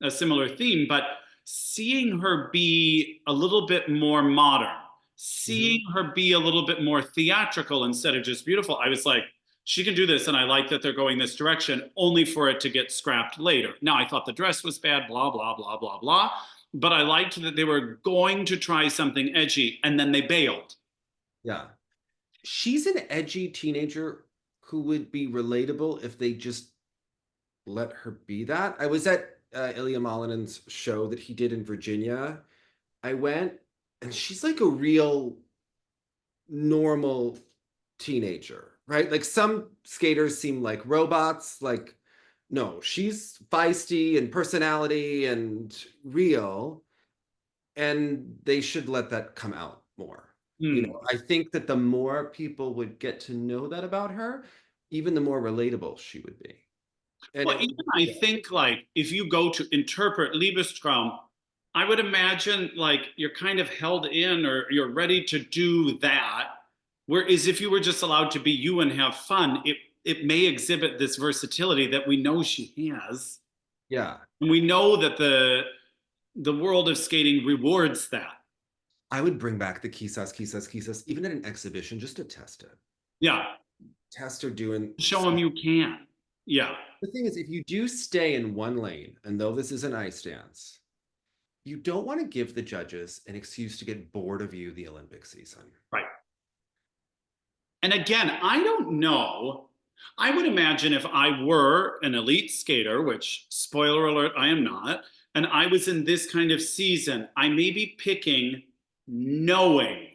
a similar theme, but seeing her be a little bit more modern, seeing her be a little bit more theatrical instead of just beautiful, I was like, she can do this, and I like that they're going this direction, only for it to get scrapped later. Now, I thought the dress was bad, blah, blah, blah, blah, blah, but I liked that they were going to try something edgy, and then they bailed. Yeah. She's an edgy teenager who would be relatable if they just let her be that. I was at Ilia Malinin's show that he did in Virginia. I went, and she's like a real normal teenager, right? Like some skaters seem like robots. Like, no, she's feisty and personality and real, and they should let that come out more. I think that the more people would get to know that about her, even the more relatable she would be. And Well, even I think like if you go to interpret Liebestraum, I would imagine like you're kind of held in or you're ready to do that. Whereas if you were just allowed to be you and have fun, it may exhibit this versatility that we know she has. yeah, And we know that the world of skating rewards that. I would bring back the quizás, even at an exhibition, just to test it. Yeah. Test her doing. Show them you can. Yeah. The thing is, if you do stay in one lane, and though this is an ice dance, you don't want to give the judges an excuse to get bored of you the Olympic season. Right. And again, I don't know. I would imagine if I were an elite skater, which spoiler alert, I am not, and I was in this kind of season, I may be picking knowing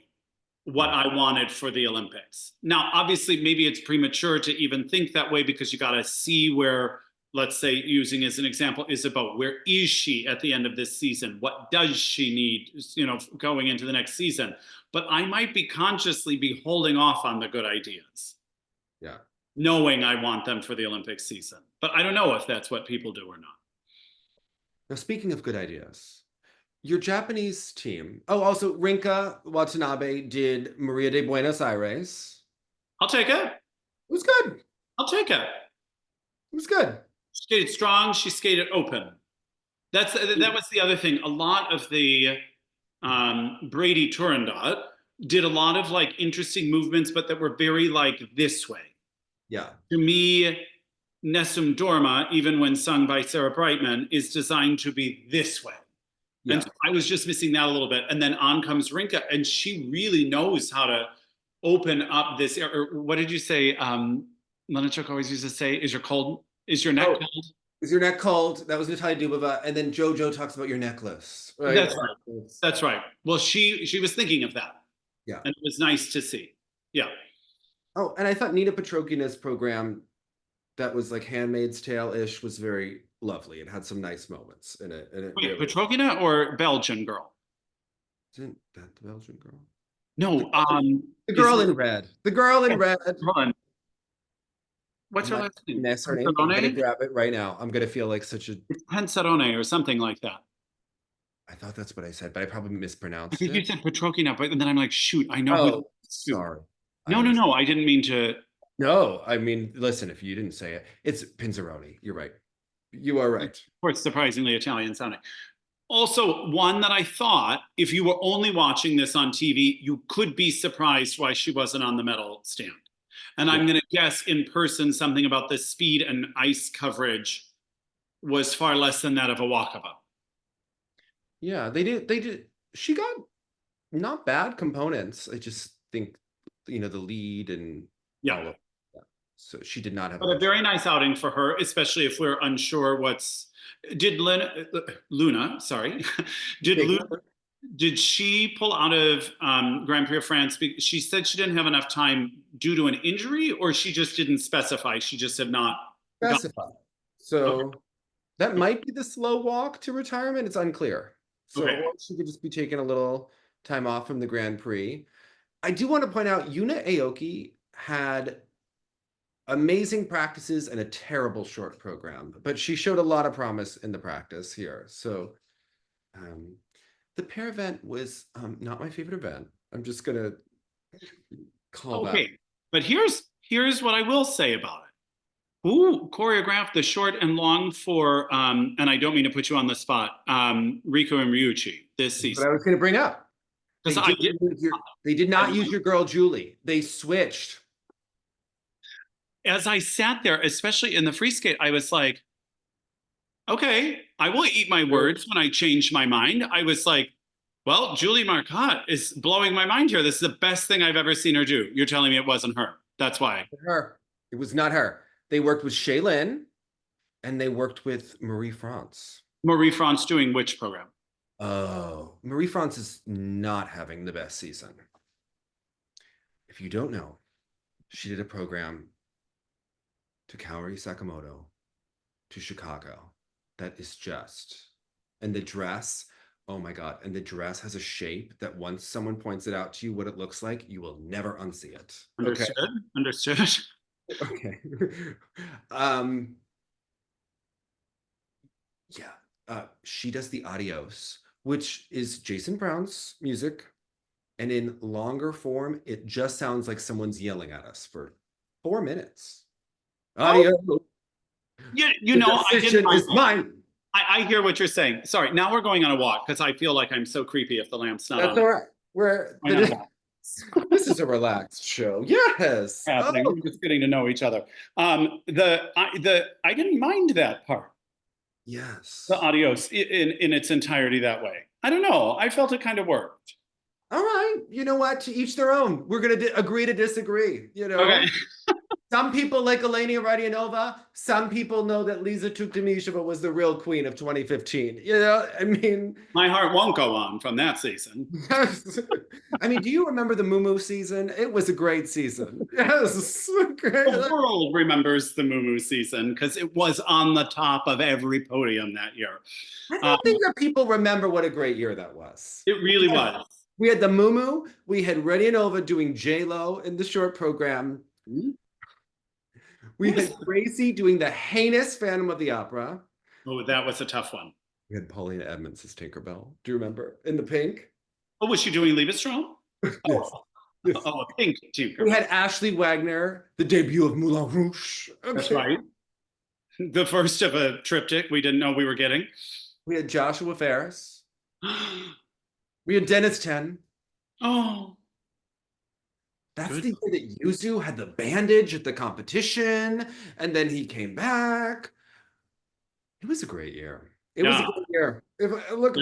what I wanted for the Olympics. Now, obviously, maybe it's premature to even think that way because you got to see where, let's say, using as an example, Isabeau, where is she at the end of this season? What does she need, going into the next season? But I might be consciously be holding off on the good ideas. Yeah. Knowing I want them for the Olympic season. But I don't know if that's what people do or not. Now, speaking of good ideas, your Japanese team. Oh, also Rinka Watanabe did Maria de Buenos Aires. I'll take it. It was good. I'll take it. It was good. She skated strong. She skated open. That was the other thing. A lot of the Bradie Turandot did a lot of like interesting movements, but that were very like this way. Yeah. To me, Nessun Dorma, even when sung by Sarah Brightman, is designed to be this way. Yeah. And so I was just missing that a little bit. And then on comes Rinka, and she really knows how to open up this. Or what did you say? Lenichuk always used to say, is your neck cold? Is your neck cold? That was Natalia Dubova. And then JoJo talks about your necklace. Right? That's right. That's right. Well, she was thinking of that. Yeah. And it was nice to see. Yeah. Oh, and I thought Nina Petrokina's program that was like Handmaid's Tale-ish was very lovely. It had some nice moments in it. Wait, really... Petrokina or Belgian girl? Isn't that the Belgian girl? No, the girl in red. The girl in red. What's her last name? Her name. I'm gonna grab it right now. I'm gonna feel like such a... It's Pensarone or something like that. I thought that's what I said, but I probably mispronounced it. I think you said Petrokina, but then I'm like, shoot, I know. Oh, sorry. No, I didn't mean to. No, I mean, listen, if you didn't say it, it's Pinzaroni. You're right. You are right. Of course, surprisingly Italian sounding. Also, one that I thought, if you were only watching this on TV, you could be surprised why she wasn't on the medal stand. And I'm going to guess in person something about the speed and ice coverage was far less than that of a Wakaba. Yeah, they did. She got not bad components. I just think, the lead and all of that. So she did not have a very nice outing for her, especially if we're unsure did she pull out of Grand Prix of France? She said she didn't have enough time due to an injury, or she just didn't specify. She just had not specified. So that might be the slow walk to retirement. It's unclear. So she could just be taking a little time off from the Grand Prix. I do want to point out Yuna Aoki had amazing practices and a terrible short program, but she showed a lot of promise in the practice here. So the pair event was not my favorite event. I'm just gonna call that. Okay, but here's what I will say about it. Who choreographed the short and long for and I don't mean to put you on the spot, Riku and Ryuichi this season? But I was gonna bring up. They did not use your girl Julie. They switched. As I sat there, especially in the free skate, I was like, okay, I will eat my words when I change my mind. I was like, well, Julie Marcotte is blowing my mind here. This is the best thing I've ever seen her do. You're telling me it wasn't her. That's why. It was not her. They worked with Shaylin and they worked with Marie France. Marie France doing which program? Oh, Marie France is not having the best season. If you don't know, she did a program to Kaori Sakamoto, to Chicago. That is just, and the dress, oh my God. And the dress has a shape that once someone points it out to you, what it looks like, you will never unsee it. Understood. Okay. Understood. Okay. Yeah. She does the Adios, which is Jason Brown's music. And in longer form, it just sounds like someone's yelling at us for 4 minutes. Oh, Adios. you The know, I didn't decision mind is that. mine. I hear what you're saying. Sorry, now we're going on a walk because I feel like I'm so creepy if the lamp's not That's on. all right. We're Going on a walk. this is a relaxed show. Yes. Happening. Oh, We're just getting to know each other. I didn't mind that part, yes. the adios in its entirety that way. I don't know. I felt it kind of worked. All right. You know what? To each their own. We're gonna agree to disagree. You know. Okay. Some people like Elena Radianova. Some people know that Lisa Tuktamisheva was the real queen of 2015. You know, I mean, My heart won't go on from that season. I mean, do you remember the Mumu season? It was a great season. Yes, great. The world remembers the Mumu season because it was on the top of every podium that year. I don't think that people remember what a great year that was. It really was. We had the Mumu. We had Radianova doing J-Lo in the short program. Mm-hmm. We had Gracie doing the heinous Phantom of the Opera. Oh, that was a tough one. We had Paulina Edmonds as Tinkerbell. Do you remember? In the pink? Oh, was she doing Liebestrom? Yes. Oh, Yes. oh, a pink Tinkerbell. We had Ashley Wagner, the debut of Moulin Rouge. Okay. That's right. The first of a triptych we didn't know we were getting. We had Joshua Ferris. We had Dennis Ten. Oh. That's Good. the year that Yuzu had the bandage at the competition, and then he came back. It was a great year. It was a great year. Look,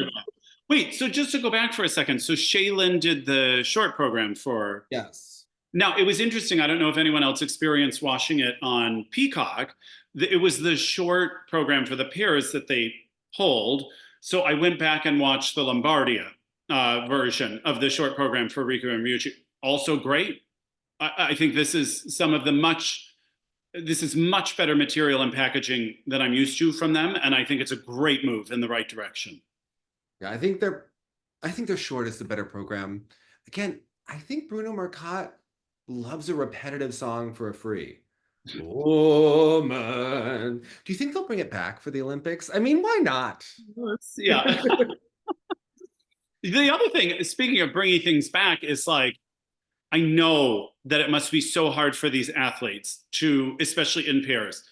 wait, so just to go back for a second, so Shaylin did the short program for. Yes. Now, it was interesting. I don't know if anyone else experienced watching it on Peacock. It was the short program for the pairs that they pulled. So I went back and watched the Lombardia version of the short program for Riku and Ryuichi. Also great. I think this is much better material and packaging than I'm used to from them, and I think it's a great move in the right direction. Yeah, I think their short is the better program. Again, I think Bruno Marcotte loves a repetitive song for a free. Oh man. Do you think they'll bring it back for the Olympics? I mean, why not? Yeah. The other thing, speaking of bringing things back, is like, I know that it must be so hard for these athletes to, especially in pairs,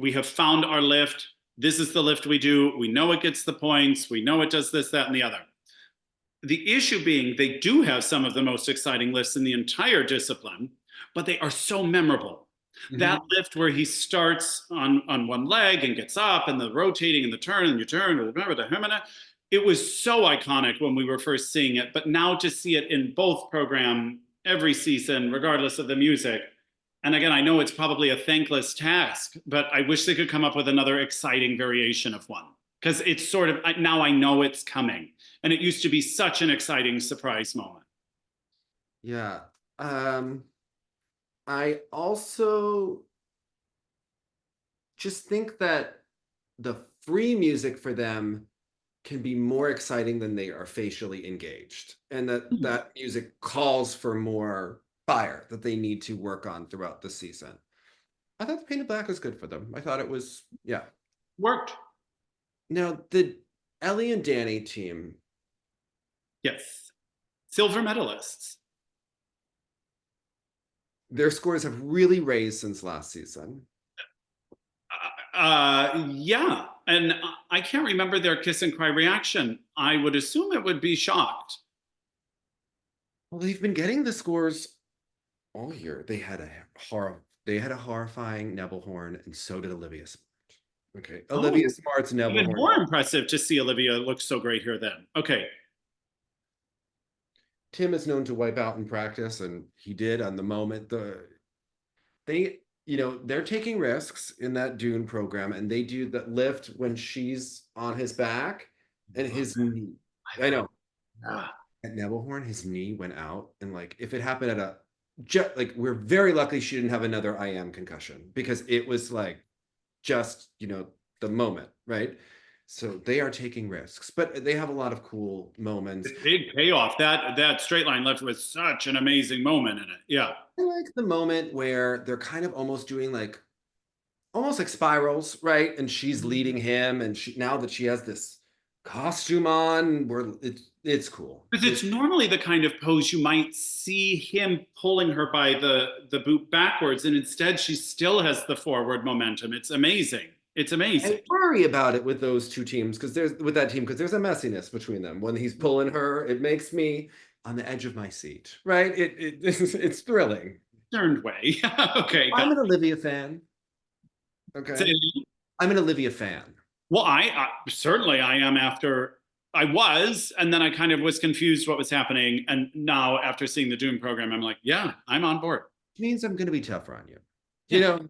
we have found our lift. This is the lift we do. We know it gets the points. We know it does this, that, and the other. The issue being they do have some of the most exciting lifts in the entire discipline, but they are so memorable. Mm-hmm. That lift where he starts on one leg and gets up and the rotating and the turn and you turn, remember the Hermana. It was so iconic when we were first seeing it, but now to see it in both program every season, regardless of the music. And again, I know it's probably a thankless task, but I wish they could come up with another exciting variation of one. Because it's sort of, now I know it's coming. And it used to be such an exciting surprise moment. Yeah. I also just think that the free music for them can be more exciting than they are facially engaged. And that music calls for more fire that they need to work on throughout the season. I thought the Painted Black was good for them. I thought it was, yeah. Worked. Now, the Ellie and Danny team. Yes. Silver medalists. Their scores have really raised since last season. Yeah. And I can't remember their kiss and cry reaction. I would assume it would be shocked. Well, they've been getting the scores all year. They had a horrifying Nebelhorn, and so did Olivia Smart. Okay. Olivia Smart's Nebelhorn. Even more impressive to see Olivia look so great here then. Okay. Tim is known to wipe out in practice, and he did on the moment. They're taking risks in that Dune program, and they do the lift when she's on his back and his knee. I know. At Nebelhorn, his knee went out, and like if it happened at we're very lucky she didn't have another IM concussion, because it was like just the moment, right? So they are taking risks, but they have a lot of cool moments. Big payoff. That straight line lift was such an amazing moment in it. Yeah. I like the moment where they're kind of almost doing like almost like spirals, right? And she's leading him, and now that she has this costume on, it's cool. Because it's normally the kind of pose you might see him pulling her by the boot backwards, and instead she still has the forward momentum. It's amazing. It's amazing. I worry about it with those two teams because there's a messiness between them. When he's pulling her, it makes me on the edge of my seat, right? It's thrilling. Turned way. Okay. I'm an Olivia fan. Okay. I'm an Olivia fan. Well, I certainly I am after I was, and then I kind of was confused what was happening. And now after seeing the Doom program, I'm like, yeah, I'm on board. Which means I'm going to be tougher on you. Yeah. You know,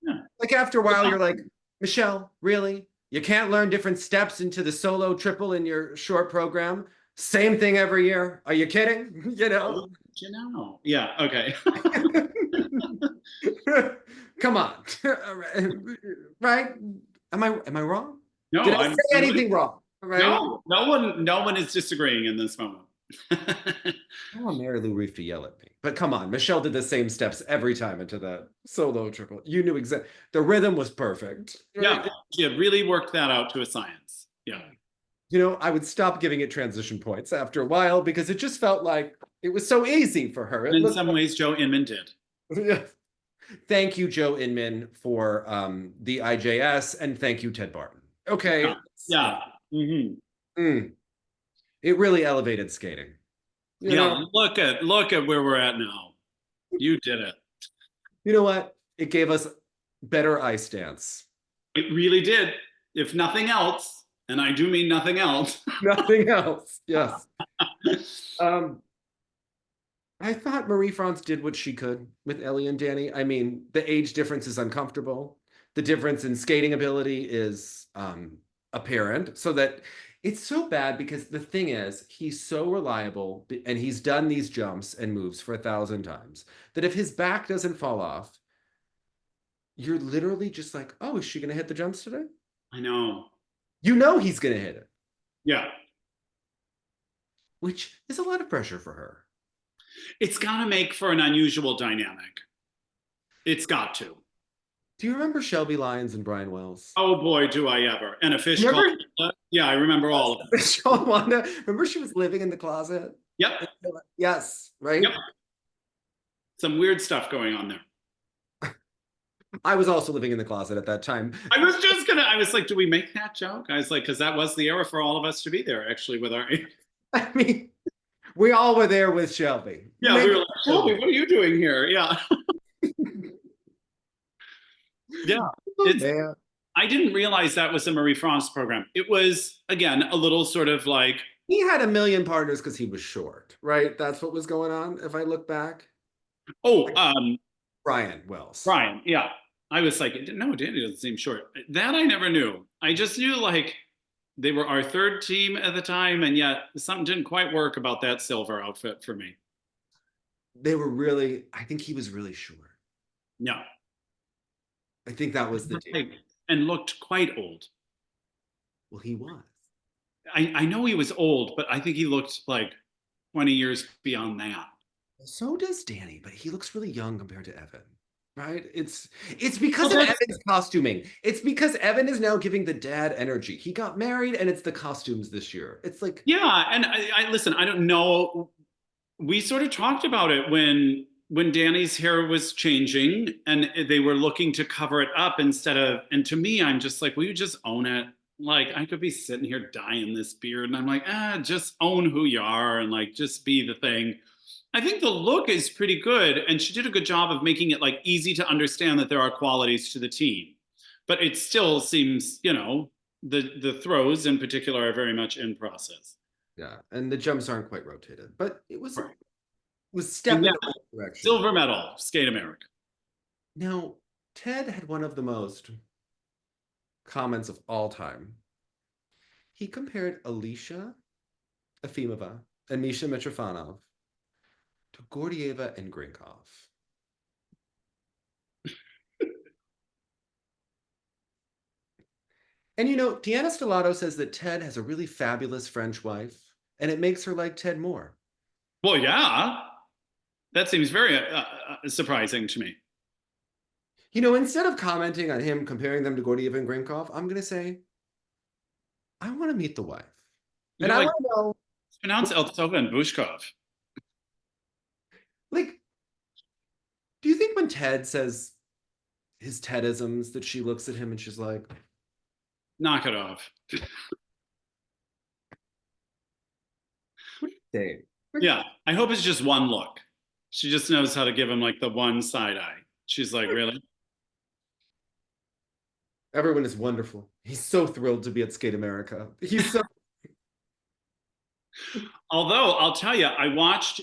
yeah. Like after a while, you're like, Michelle, really? You can't learn different steps into the solo triple in your short program? Same thing every year. Are you kidding? Yeah, okay. Come on. Right? Am I wrong? No, Did I say anything wrong? Right? No one is disagreeing in this moment. I want Mary Lou Reef to yell at me. But come on, Michelle did the same steps every time into the solo triple. You knew exactly. The rhythm was perfect. Right? Yeah, she had really worked that out to a science. Yeah. I would stop giving it transition points after a while because it just felt like it was so easy for her. In some ways, Joe Inman did. Yeah. Thank you, Joe Inman, for the IJS, and thank you, Ted Barton. Okay. Yeah. Mm-hmm. It really elevated skating. You know? Look at where we're at now. You did it. You know what? It gave us better ice dance. It really did. If nothing else, and I do mean nothing else. Nothing else. Yes. I thought Marie-France did what she could with Ellie and Danny. I mean, the age difference is uncomfortable. The difference in skating ability is apparent, so that it's so bad because the thing is, he's so reliable and he's done these jumps and moves for 1,000 times that if his back doesn't fall off, you're literally just like, oh, is she going to hit the jumps today? I know. You know he's going to hit it. Yeah. Which is a lot of pressure for her. It's got to make for an unusual dynamic. It's got to. Do you remember Shelby Lyons and Brian Wells? Oh boy, do I ever. And a fish called Wanda. Yeah, I remember all of it. Called Wanda. Remember she was living in the closet? Yep. Yes, right? Yep. Some weird stuff going on there. I was also living in the closet at that time. I was like, do we make that joke? I was like, because that was the era for all of us to be there, actually, with our I mean, we all were there with Shelby. Yeah, we were like, Shelby, what are you doing here? Yeah. Yeah. I didn't realize that was a Marie-France program. It was, again, a little sort of like... He had a million partners because he was short, right? That's what was going on, if I look back. Oh, Brian Wells. Brian, yeah. I was like, no, Danny doesn't seem short. That I never knew. I just knew, like, they were our third team at the time, and yet something didn't quite work about that silver outfit for me. They were really... I think he was really short. Yeah. I think that was the deal. And looked quite old. Well, he was. I know he was old, but I think he looked like 20 years beyond that. So does Danny, but he looks really young compared to Evan, right? It's because of Evan's costuming. It's because Evan is now giving the dad energy. He got married, and it's the costumes this year. It's like... Yeah, and I listen, I don't know. We sort of talked about it when Danny's hair was changing and they were looking to cover it up instead of, and to me, I'm just like, will you just own it? Like, I could be sitting here dyeing this beard and I'm like, just own who you are and like, just be the thing. I think the look is pretty good. And she did a good job of making it like easy to understand that there are qualities to the team, but it still seems, the throws in particular are very much in process. Yeah. And the jumps aren't quite rotated, but it was... Right. Was stepping in the right direction. Silver medal, Skate America. Now, Ted had one of the most comments of all time. He compared Alicia Efimova and Misha Mitrofanov to Gordieva and Grinkov. And Deanna Stellato says that Ted has a really fabulous French wife, and it makes her like Ted more. Well, yeah. That seems very surprising to me. You know, instead of commenting on him comparing them to Gordieva and Grinkov, I'm gonna say, I want to meet the wife. You And know, I like, want to know, it's pronounced Eltsova and Bushkov. like, do you think when Ted says his Tedisms that she looks at him and she's like, Knock it off. "Dave, Yeah, I hope it's just one look. She just knows how to give him like the one side eye. She's like, really? everyone is wonderful. He's so thrilled to be at Skate America. He's so Although I'll tell you, I watched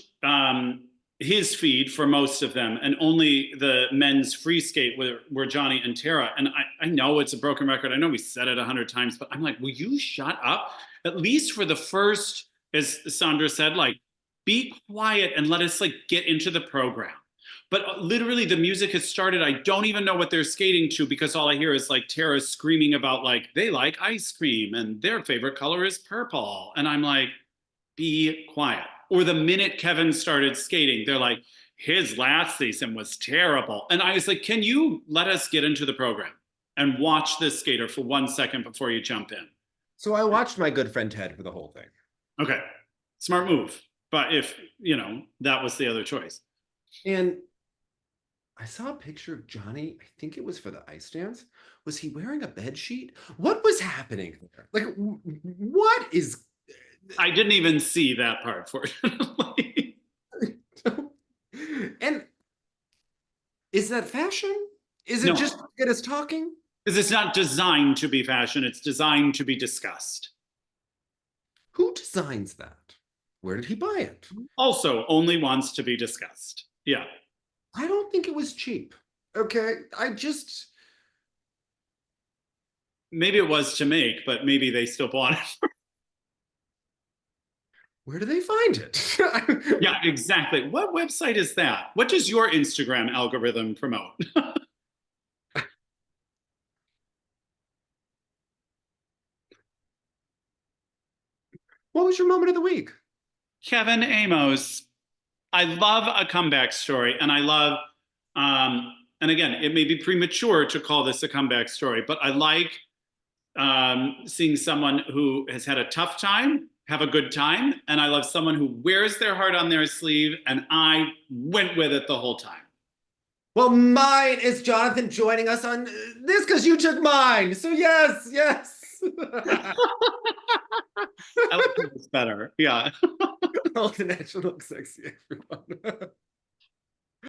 his feed for most of them, and only the men's free skate were Johnny and Tara. And I know it's a broken record. I know we said it 100 times, but I'm like, will you shut up? At least for the first, as Sandra said, like, be quiet and let us like get into the program. But literally, the music has started. I don't even know what they're skating to because all I hear is like Tara screaming about like they like ice cream and their favorite color is purple. And I'm like, be quiet. Or the minute Kevin started skating, they're like, his last season was terrible. And I was like, can you let us get into the program and watch this skater for 1 second before you jump in? So I watched my good friend Ted for the whole thing. Okay, smart move. But if, you know, that was the other choice. And I saw a picture of Johnny. I think it was for the ice dance. Was he wearing a bed sheet? What was happening there? Like, what is? I didn't even see that part, fortunately. And is that fashion? Is it No. just to get us talking? Because it's not designed to be fashion, it's designed to be discussed. Who designs that? Where did he buy it? Also, only wants to be discussed. Yeah. I don't think it was cheap. Okay. Maybe it was to make, but maybe they still bought it. Where do they find it? Yeah, exactly. What website is that? What does your Instagram algorithm promote? What was your moment of the week? Kevin Aymoz. I love a comeback story, and I love, and again, it may be premature to call this a comeback story, but I like seeing someone who has had a tough time have a good time, and I love someone who wears their heart on their sleeve, and I went with it the whole time. Well, mine is Jonathan joining us on this because you took mine. So yes, yes. I like this better. Yeah. Oh, the natural looks sexy, everyone.